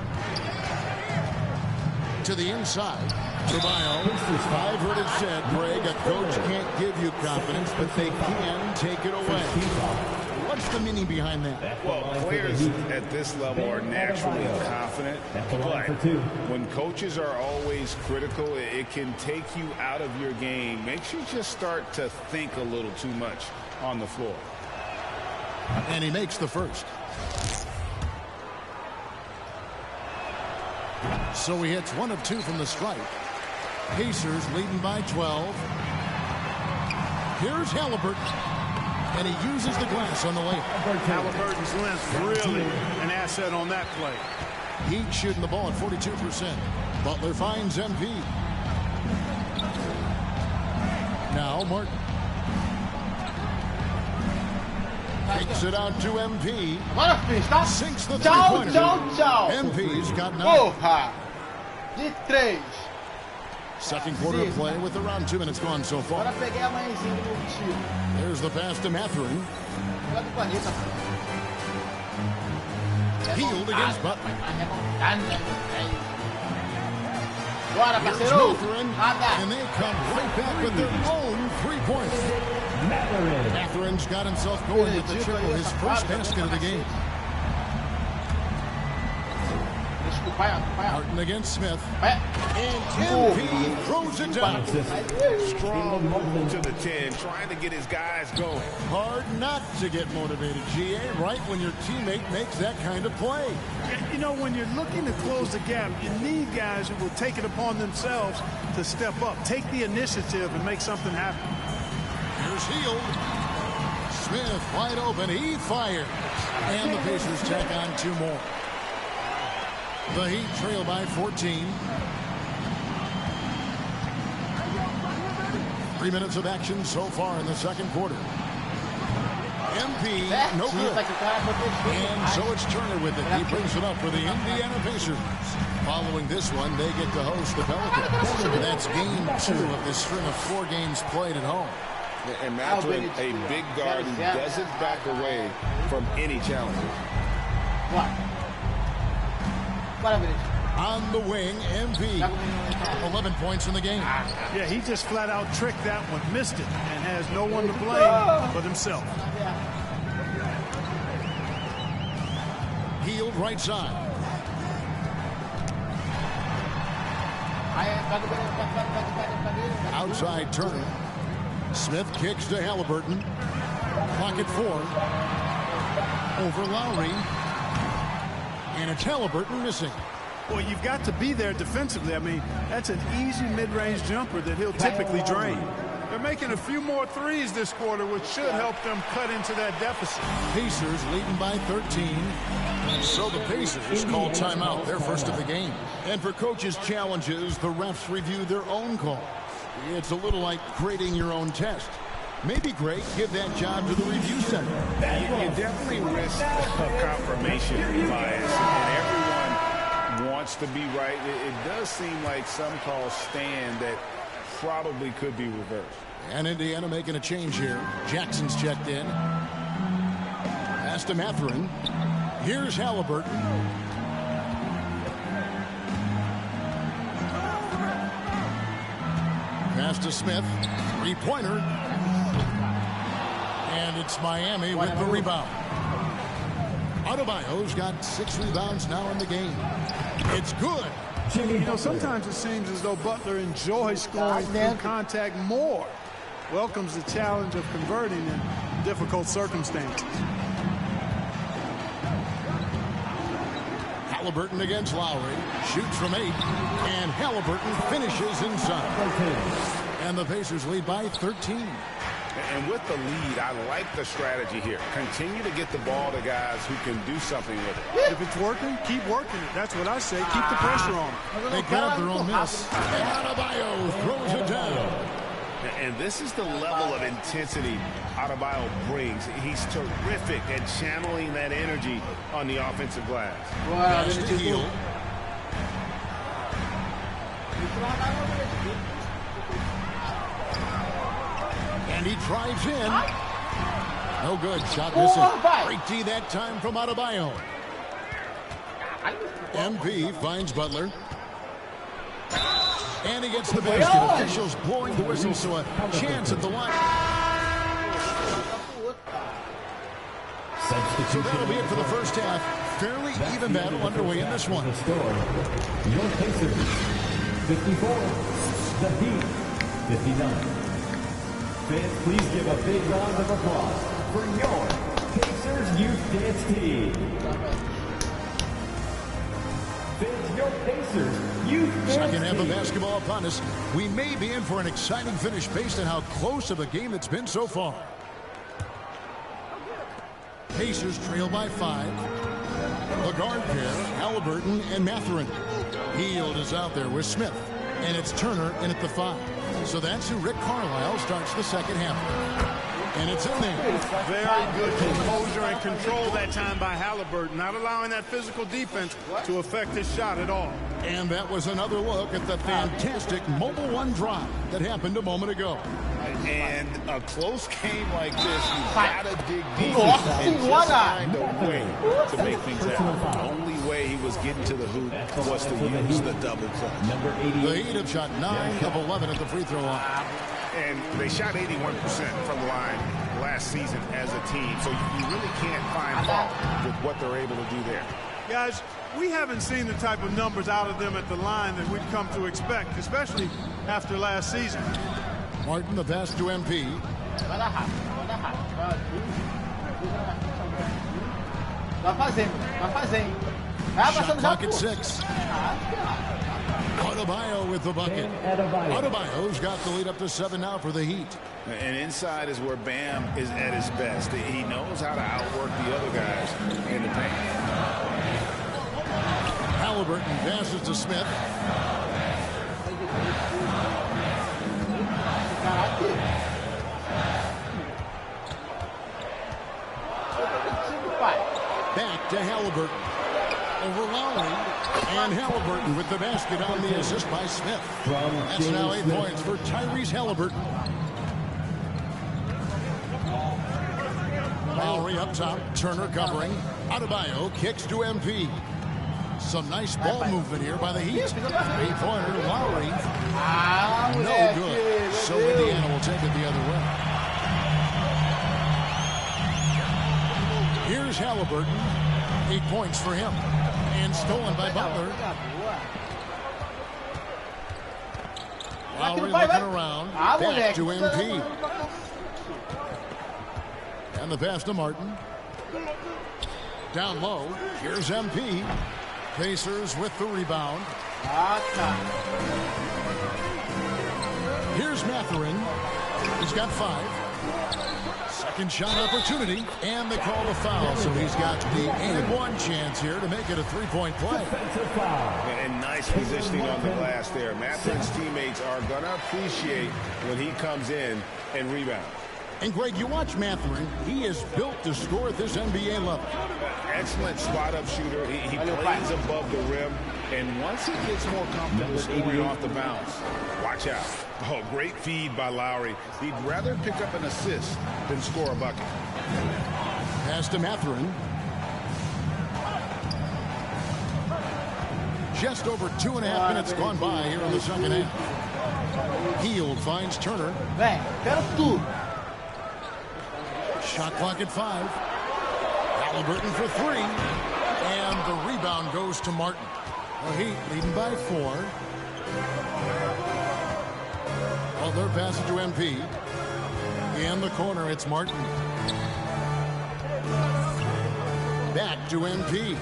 To the inside. Adebayo. I've heard it said, Greg, a coach can't give you confidence, but they can take it away. What's the meaning behind that? Well, players at this level are naturally confident, but when coaches are always critical, it can take you out of your game. Makes you just start to think a little too much on the floor. And he makes the first. So he hits 1 of 2 from the stripe. Pacers leading by 12. Here's Halliburton. And he uses the glass on the layup. Halliburton's length really an asset on that play. Heat shooting the ball at 42%. Butler finds MP. Now Martin. Takes it out to MP. Sinks the three-pointer. MP's got 9. De 3. Second quarter of play with around 2 minutes gone so far. There's the pass to Mathurin. Hield against Butler. Here's Matherin, and they come right back with their own 3 points. Matherin's got himself going with the triple, his first basket of the game. Martin against Smith. And MP throws it down. Strong move to the 10, trying to get his guys going. Hard not to get motivated, GA, right when your teammate makes that kind of play. You know, when you're looking to close the gap, you need guys who will take it upon themselves to step up, take the initiative, and make something happen. Here's Hield. Smith wide open. He fires. And the Pacers tack on 2 more. The Heat trail by 14. 3 minutes of action so far in the second quarter. MP, no good. And so it's Turner with it. He brings it up for the Indiana Pacers. Following this one, they get to host the Pelicans. And that's game 2 of this string of 4 games played at home. And Matherin, a big guard who doesn't back away from any challenges. On the wing, MP. 11 points in the game. Yeah, he just flat out tricked that one, missed it, and has no one to blame but himself. Hield right side. Outside Turner. Smith kicks to Halliburton. Clock at 4. Over Lowry. And it's Halliburton missing. Well, you've got to be there defensively. I mean, that's an easy mid-range jumper that he'll typically drain. They're making a few more threes this quarter, which should help them cut into that deficit. Pacers leading by 13. So the Pacers call timeout, their first of the game. And for coaches' challenges, the refs review their own calls. It's a little like grading your own test. Maybe great, give that job to the review center. You definitely risk a confirmation bias, and everyone wants to be right. It does seem like some calls stand that probably could be reversed. And Indiana making a change here. Jackson's checked in. Pass to Matherin. Here's Halliburton. Pass to Smith. 3-pointer. And it's Miami with the rebound. Adebayo's got 6 rebounds now in the game. It's good. You know, sometimes it seems as though Butler enjoys scoring through contact more. Welcomes the challenge of converting in difficult circumstances. Halliburton against Lowry. Shoots from 8. And Halliburton finishes inside. And the Pacers lead by 13. And with the lead, I like the strategy here. Continue to get the ball to guys who can do something with it. If it's working, keep working it. That's what I say. Keep the pressure on. They grab their own miss. And Adebayo throws it down. And this is the level of intensity Adebayo brings. He's terrific at channeling that energy on the offensive glass. Wow, this is Hield. And he drives in. No good. Shot missing. Great D that time from Adebayo. MP finds Butler. And he gets the basket. Officials blowing the whistle, so a chance at the line. So that'll be it for the first half. Fairly even battle underway in this one. Your Pacers, 54. The Heat, 59. Fans, please give a big round of applause for your Pacers Youth Dance Team. Fans, your Pacers Youth Dance Second half of Team. basketball upon us. We may be in for an exciting finish based on how close of a game it's been so far. Pacers trail by 5. The guard pair, Halliburton and Matherin. Hield is out there with Smith. And it's Turner in at the 5. So that's who Rick Carlisle starts the second half. And it's in there. Very good composure and control that time by Halliburton, not allowing that physical defense to affect his shot at all. And that was another look at the fantastic Mobile One drop that happened a moment ago. And a close game like this, you gotta dig deep and just find a way to make things happen. The only way he was getting to the hoop was to use the double clutch. The Heat have shot 9 of 11 at the free throw line. And they shot 81% from the line last season as a team, so you really can't find fault with what they're able to do there. Guys, we haven't seen the type of numbers out of them at the line that we've come to expect, especially after last season. Martin, the pass to MP. Shot clock at 6. Adebayo with the bucket. Adebayo's got the lead up to 7 now for the Heat. And inside is where Bam is at his best. He knows how to outwork the other guys in the paint. Halliburton passes to Smith. Back to Halliburton. Over Lowry. And Halliburton with the basket on the assist by Smith. That's now 8 points for Tyrese Halliburton. Lowry up top. Turner covering. Adebayo kicks to MP. Some nice ball movement here by the Heat. 3-pointer to Lowry. No good. So Indiana will take it the other way. Here's Halliburton. 8 points for him. And stolen by Butler. Lowry looking around. Back to MP. And the pass to Martin. Down low. Here's MP. Pacers with the rebound. Here's Mathurin. He's got 5. Second shot opportunity, and they call the foul, so he's got the and one chance here to make it a 3-point play. And nice positioning on the glass there. Mathurin's teammates are going to appreciate when he comes in and rebounds. And Greg, you watch Mathurin. He is built to score at this NBA level. Excellent spot-up shooter. He plays above the rim. And once he gets more comfortable scoring off the bounce, watch out. Oh, great feed by Lowry. He'd rather pick up an assist than score a bucket. Pass to Mathurin. Just over 2.5 minutes gone by here in the second half. Hield finds Turner. Shot clock at 5. Halliburton for 3. And the rebound goes to Martin. The Heat leading by 4. Butler passes to MP. In the corner, it's Martin. Back to MP.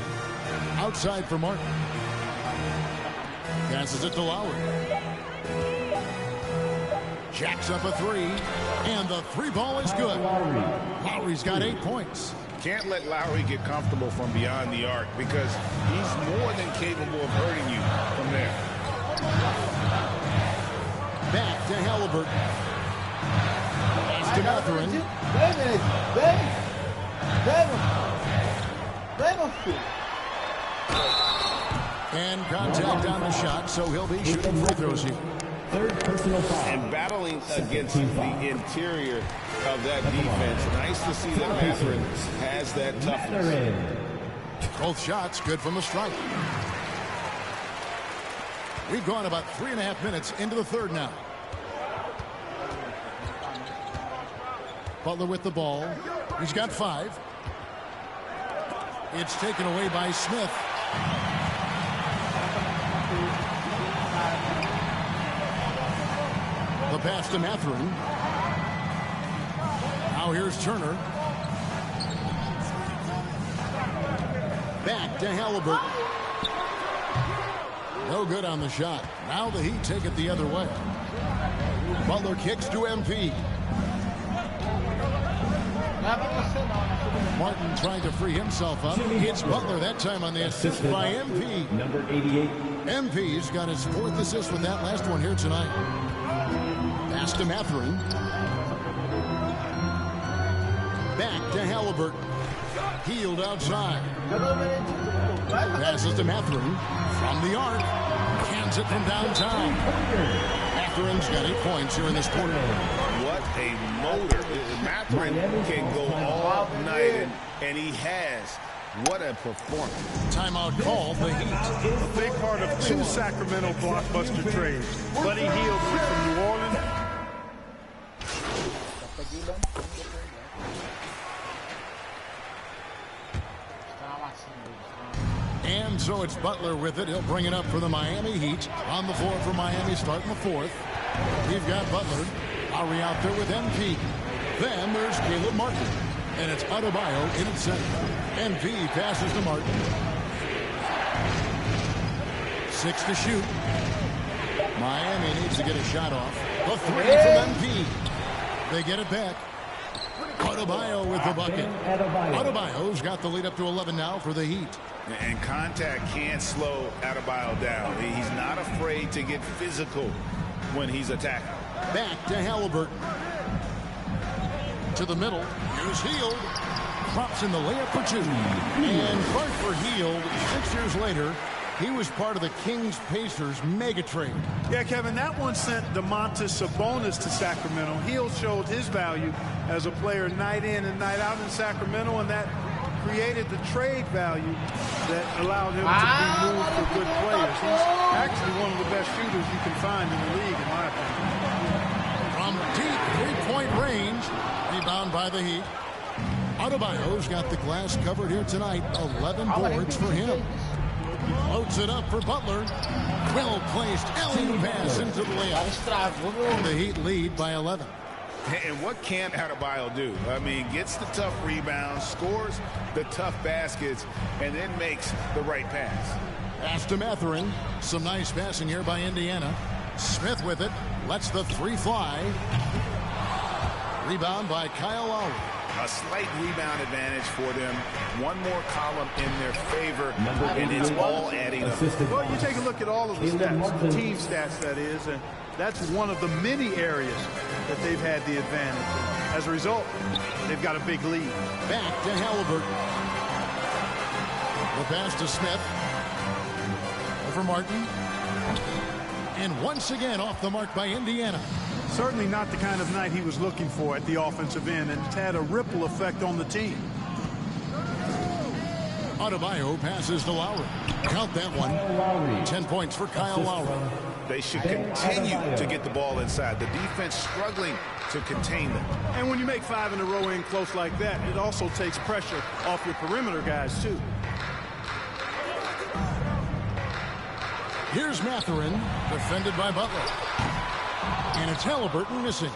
Outside for Martin. Passes it to Lowry. Jacks up a 3. And the 3 ball is good. Lowry's got 8 points. Can't let Lowry get comfortable from beyond the arc because he's more than capable of hurting you from there. Back to Halliburton. Pass to Mathurin. And contact on the shot, so he'll be shooting free throws here. Third personal foul. And battling against the interior of that defense. Nice to see that Mathurin has that toughness. Both shots good from the stripe. We've gone about 3.5 minutes into the third now. Butler with the ball. He's got 5. It's taken away by Smith. The pass to Mathurin. Now here's Turner. Back to Halliburton. No good on the shot. Now the Heat take it the other way. Butler kicks to MP. Martin trying to free himself up. It's Butler that time on the assist by MP. Number 88. MP's got his 4th assist with that last one here tonight. Pass to Mathurin. Back to Halliburton. Hield outside. Passes to Mathurin from the arc. Hands it from downtown. Mathurin's got 8 points here in this quarter. What a motor. Mathurin can go all night, and he has. What a performance. Timeout call, the Heat. A big part of 2 Sacramento blockbuster trades. Buddy Hield went from New Orleans. And so it's Butler with it. He'll bring it up for the Miami Heat. On the floor for Miami starting the 4th. We've got Butler. Lowry out there with MP. Then there's Caleb Martin. And it's Adebayo in at center. MP passes to Martin. 6 to shoot. Miami needs to get a shot off. The 3 from MP. They get it back. Adebayo with the bucket. Adebayo's got the lead up to 11 now for the Heat. And contact can't slow Adebayo down. He's not afraid to get physical when he's attacking. Back to Halliburton. To the middle. Here's Hield. Drops in the layup for 2. And part for Hield. 6 years later, he was part of the Kings-Pacers mega trade. Yeah, Kevin, that one sent Domantas Sabonis to Sacramento. Hield showed his value as a player night in and night out in Sacramento, and that created the trade value that allowed him to be moved for good players. He's actually one of the best shooters you can find in the league, in my opinion. From deep three-point range, rebound by the Heat. Adebayo's got the glass covered here tonight. 11 boards for him. Loads it up for Butler. Well placed alley pass into the layup. The Heat lead by 11. And what can Adebayo do? I mean, gets the tough rebounds, scores the tough baskets, and then makes the right pass. Pass to Mathurin. Some nice passing here by Indiana. Smith with it. Lets the 3 fly. Rebound by Kyle Lowry. A slight rebound advantage for them. One more column in their favor, and it's all adding up. Well, you take a look at all of the stats, the team stats, that is, and that's one of the many areas that they've had the advantage. And as a result, they've got a big lead. Back to Halliburton. The pass to Smith. Over Martin. And once again off the mark by Indiana. Certainly not the kind of night he was looking for at the offensive end, and it's had a ripple effect on the team. Adebayo passes to Lowry. Count that one. 10 points for Kyle Lowry. They should continue to get the ball inside. The defense struggling to contain them. And when you make 5 in a row in close like that, it also takes pressure off your perimeter guys, too. Here's Mathurin, defended by Butler. And it's Halliburton missing.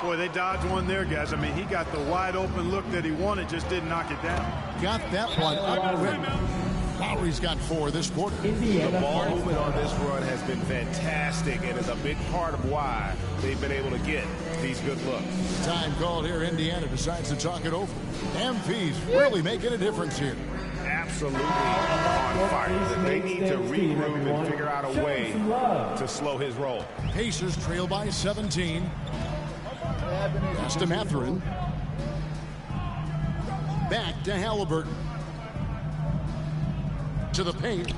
Boy, they dodged one there, guys. I mean, he got the wide open look that he wanted, just didn't knock it down. Got that one up quick. Lowry's got 4 this quarter. The ball movement on this run has been fantastic, and is a big part of why they've been able to get these good looks. Time called here. Indiana decides to talk it over. MP's really making a difference here. Absolutely on fire. They need to regroup and figure out a way to slow his roll. Pacers trail by 17. Pass to Mathurin. Back to Halliburton. To the paint.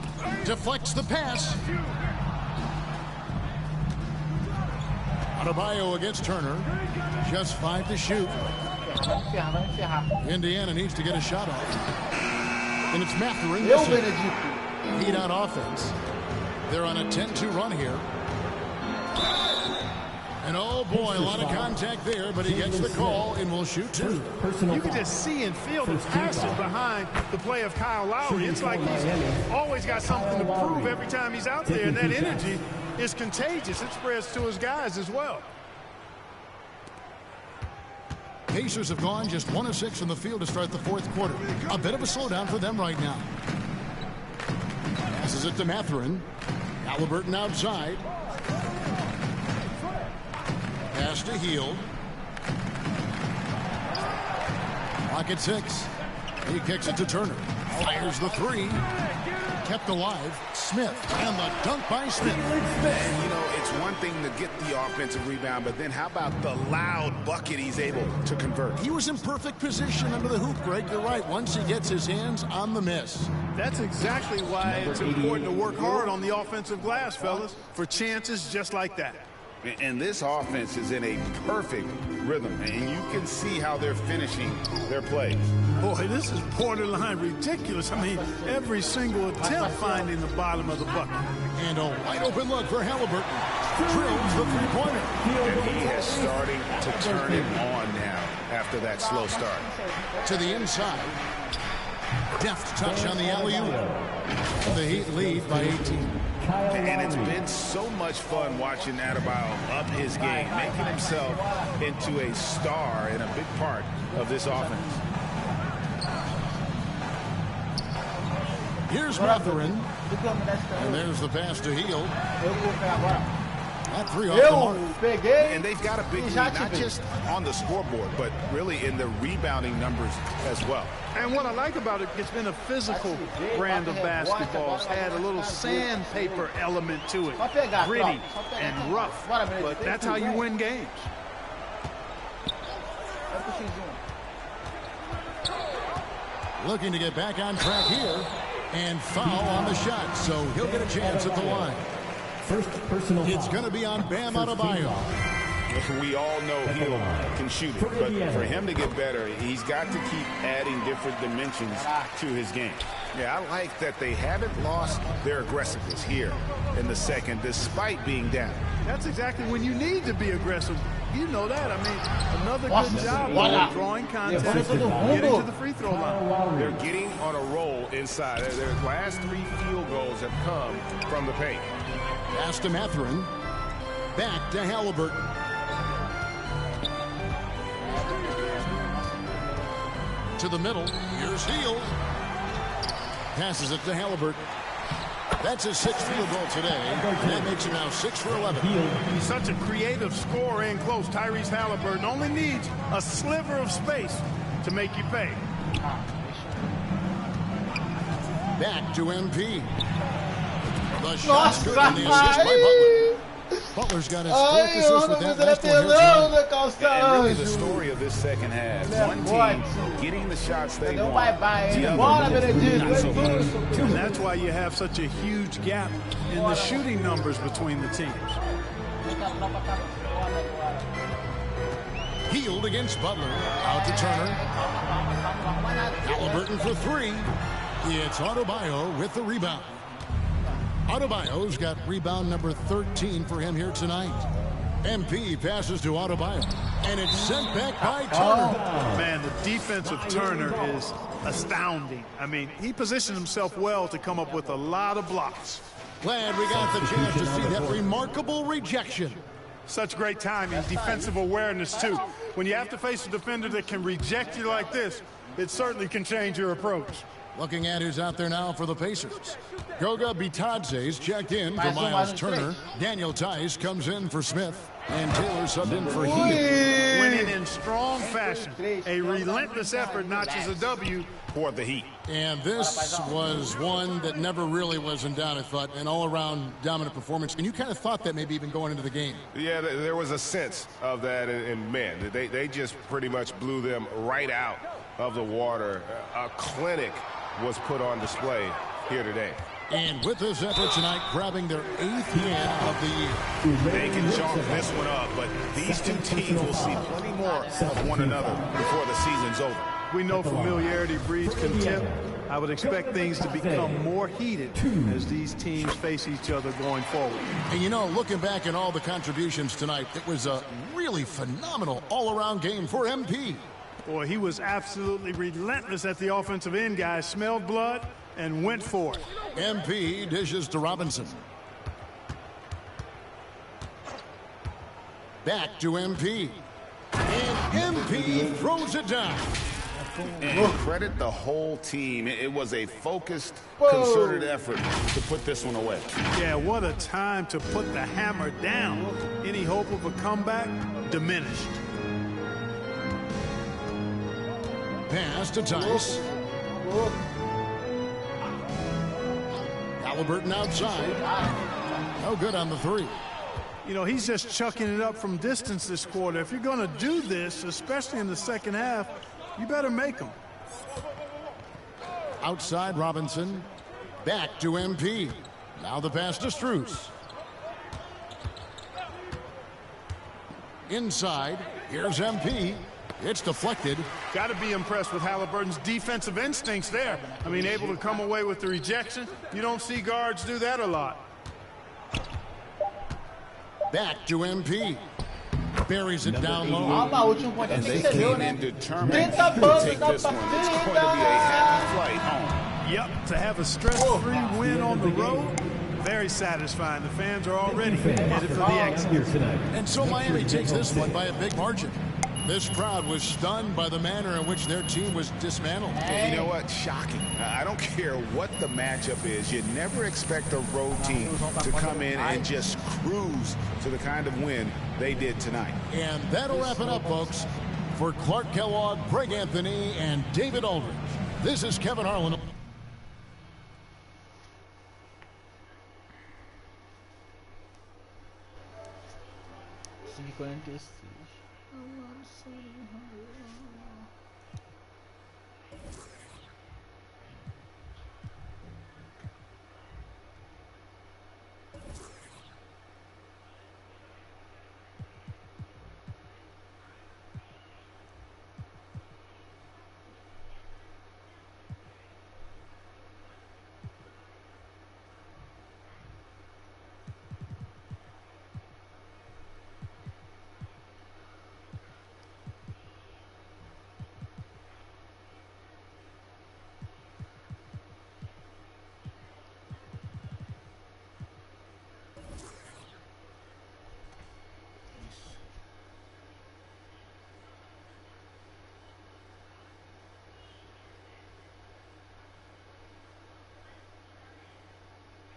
Deflects the pass. Adebayo against Turner. Just 5 to shoot. Indiana needs to get a shot off. And it's Mathurin missing. Heat on offense. They're on a 10-2 run here. And oh boy, a lot of contact there, but he gets the call and will shoot 2. You can just see and feel the passion behind the play of Kyle Lowry. It's like he's always got something to prove every time he's out there, and that energy is contagious. It spreads to his guys as well. Pacers have gone just 1 of 6 from the field to start the 4th quarter. A bit of a slowdown for them right now. Passes it to Mathurin. Halliburton outside. Pass to Hield. Clock at 6. He kicks it to Turner. Fires the three. Kept alive. Smith. And the dunk by Smith. And, you know, it's one thing to get the offensive rebound, but then how about the loud bucket he's able to convert? He was in perfect position under the hoop, Greg. You're right. Once he gets his hands on the miss. That's exactly why it's important to work hard on the offensive glass, fellas, for chances just like that. And this offense is in a perfect rhythm, and you can see how they're finishing their plays. Boy, this is borderline ridiculous. I mean, every single attempt finding the bottom of the bucket. And a wide open look for Halliburton. Drills the three-pointer. And he has starting to turn it on now after that slow start. To the inside. Deft touch on the alley-oop. The Heat lead by 18. And it's been so much fun watching Adebayo up his game, making himself into a star and a big part of this offense. Here's Matherin. And there's the pass to Hield. That three off the mark. And they've got a big lead, not just on the scoreboard, but really in the rebounding numbers as well. And what I like about it, it's been a physical brand of basketball. It's had a little sandpaper element to it. Gritty and rough. But that's how you win games. Looking to get back on track here. And foul on the shot, so he'll get a chance at the line. First personal It's going to be on Bam Adebayo. We all know he can shoot it, but for him to get better, he's got to keep adding different dimensions to his game. Yeah, I like that they haven't lost their aggressiveness here in the second, despite being down. That's exactly when you need to be aggressive. You know that. I mean, another good job of drawing contact and getting to the free throw line. They're getting on a roll inside. Their last 3 field goals have come from the paint. Pass to Matherin. Back to Halliburton. To the middle. Here's Hield. Passes it to Halliburton. That's his 6th field goal today. That makes him now 6 for 11. He's such a creative scorer in close. Tyrese Halliburton only needs a sliver of space to make you pay. Back to MP. The shot's good and the assist by Butler. Butler's got his 4th assist with that last one here tonight. And really the story of this second half. One team getting the shots they want. The other not so much. And that's why you have such a huge gap in the shooting numbers between the teams. Hield against Butler. Out to Turner. Halliburton for 3. It's Adebayo with the rebound. Adebayo's got rebound number 13 for him here tonight. MP passes to Adebayo, and it's sent back by Turner. Man, the defense of Turner is astounding. I mean, he positioned himself well to come up with a lot of blocks. Glad we got the chance to see that remarkable rejection. Such great timing, defensive awareness, too. When you have to face a defender that can reject you like this, it certainly can change your approach. Looking at who's out there now for the Pacers. Goga Bitadze's checked in for Miles Turner. Daniel Tice comes in for Smith. And Taylor subbed in for Hield. Winning in strong fashion. A relentless effort notches a W for the Heat. And this was one that never really was in doubt, I thought. An all-around dominant performance. And you kind of thought that maybe even going into the game. Yeah, there was a sense of that. And man, they just pretty much blew them right out of the water. A clinic was put on display here today. And with this effort tonight, grabbing their 8th win of the year. They can chalk this one up, but these two teams will see plenty more of one another before the season's over. We know familiarity breeds contempt. I would expect things to become more heated as these teams face each other going forward. And you know, looking back at all the contributions tonight, it was a really phenomenal all-around game for MP. Boy, he was absolutely relentless at the offensive end, guys. Smelled blood and went for it. MP dishes to Robinson. Back to MP. And MP throws it down. And credit the whole team. It was a focused, concerted effort to put this one away. Yeah, what a time to put the hammer down. Any hope of a comeback diminished. Pass to Tice. Halliburton outside. No good on the three. You know, he's just chucking it up from distance this quarter. If you're going to do this, especially in the second half, you better make them. Outside Robinson. Back to MP. Now the pass to Strus. Inside. Here's MP. It's deflected. Got to be impressed with Halliburton's defensive instincts there. I mean, able to come away with the rejection. You don't see guards do that a lot. Back to MP. Buries it down low. And they came in determined to take this one. It's going to be a happy flight home. Yep, to have a stress-free win on the road, very satisfying. The fans are already headed for the exit. And so Miami takes this one by a big margin. This crowd was stunned by the manner in which their team was dismantled. And you know what? Shocking. I don't care what the matchup is. You never expect a road team to come in and just cruise to the kind of win they did tonight. And that'll wrap it up, folks. For Clark Kellogg, Greg Anthony, and David Aldridge, this is Kevin Harlan.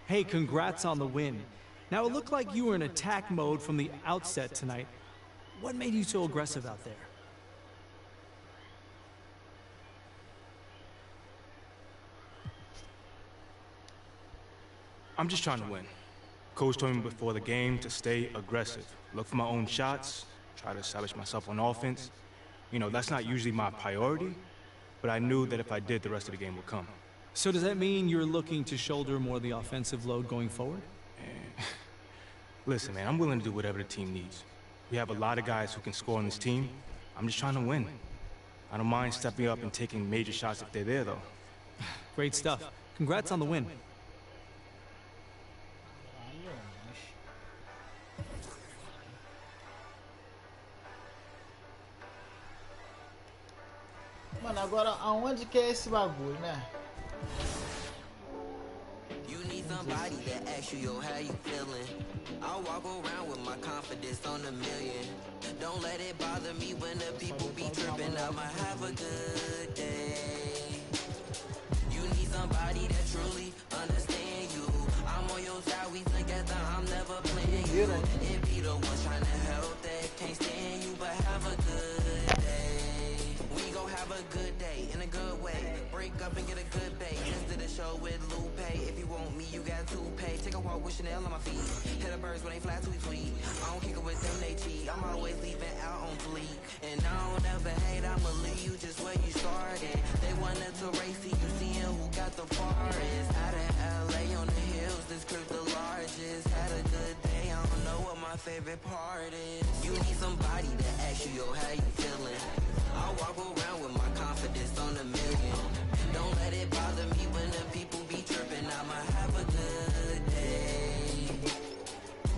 Hey, congrats on the win. Now, it looked like you were in attack mode from the outset tonight. What made you so aggressive out there? I'm just trying to win. Coach told me before the game to stay aggressive, look for my own shots, try to establish myself on offense. You know, that's not usually my priority, but I knew that if I did, the rest of the game would come. So does that mean you're looking to shoulder more of the offensive load going forward? Listen, man, I'm willing to do whatever the team needs. We have a lot of guys who can score on this team. I'm just trying to win. I don't mind stepping up and taking major shots if they're there, though. Great stuff. Congrats on the win. Mano, agora aonde que é esse bagulho, né? You need somebody that asks you, yo, how you feeling? I walk around with my confidence on a million. Don't let it bother me when the people be tripping. I'ma have a good day. You need somebody that truly understand you. I'm on your side, we together, I'm never playing you. It be the ones trying to help that can't stand you, but have a good day. We gon' have a good day in a good way. Break up and get a good bait. Just did a show with Lupe. If you want me, you got to pay. Take a walk with Chanel on my feet. Hit the birds when they fly too sweet. I don't kick it with them, they cheat. I'm always leaving out on fleek. And I don't ever hate, I'ma leave you just where you started. They wanted to race, see you seeing who got the farthest. Out in LA on the hills, this crib the largest. Had a good day, I don't know what my favorite part is. You need somebody that asks you, yo, how you feeling? I walk around with my confidence on a million. Don't let it bother me when the people be tripping. I'ma have a good day.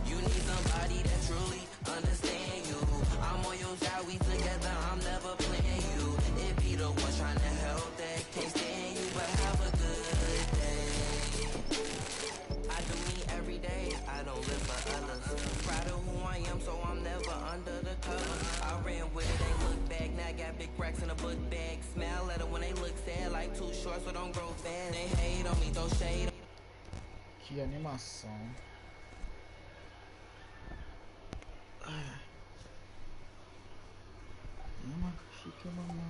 You need somebody that truly understand you. I'm on your side, we together, I'm never playing you. It be the ones trying to help that can't stand you, but have a good day. I do me every day, I don't live for others. Proud of who I am, so I'm never under the cover. I ran with it, ain't look back, now I got big racks in a book bag. Smile at it when they look sad, like too short, so don't grow fast. They hate on me, throw shade. Que animação. Uma chique, uma mãe.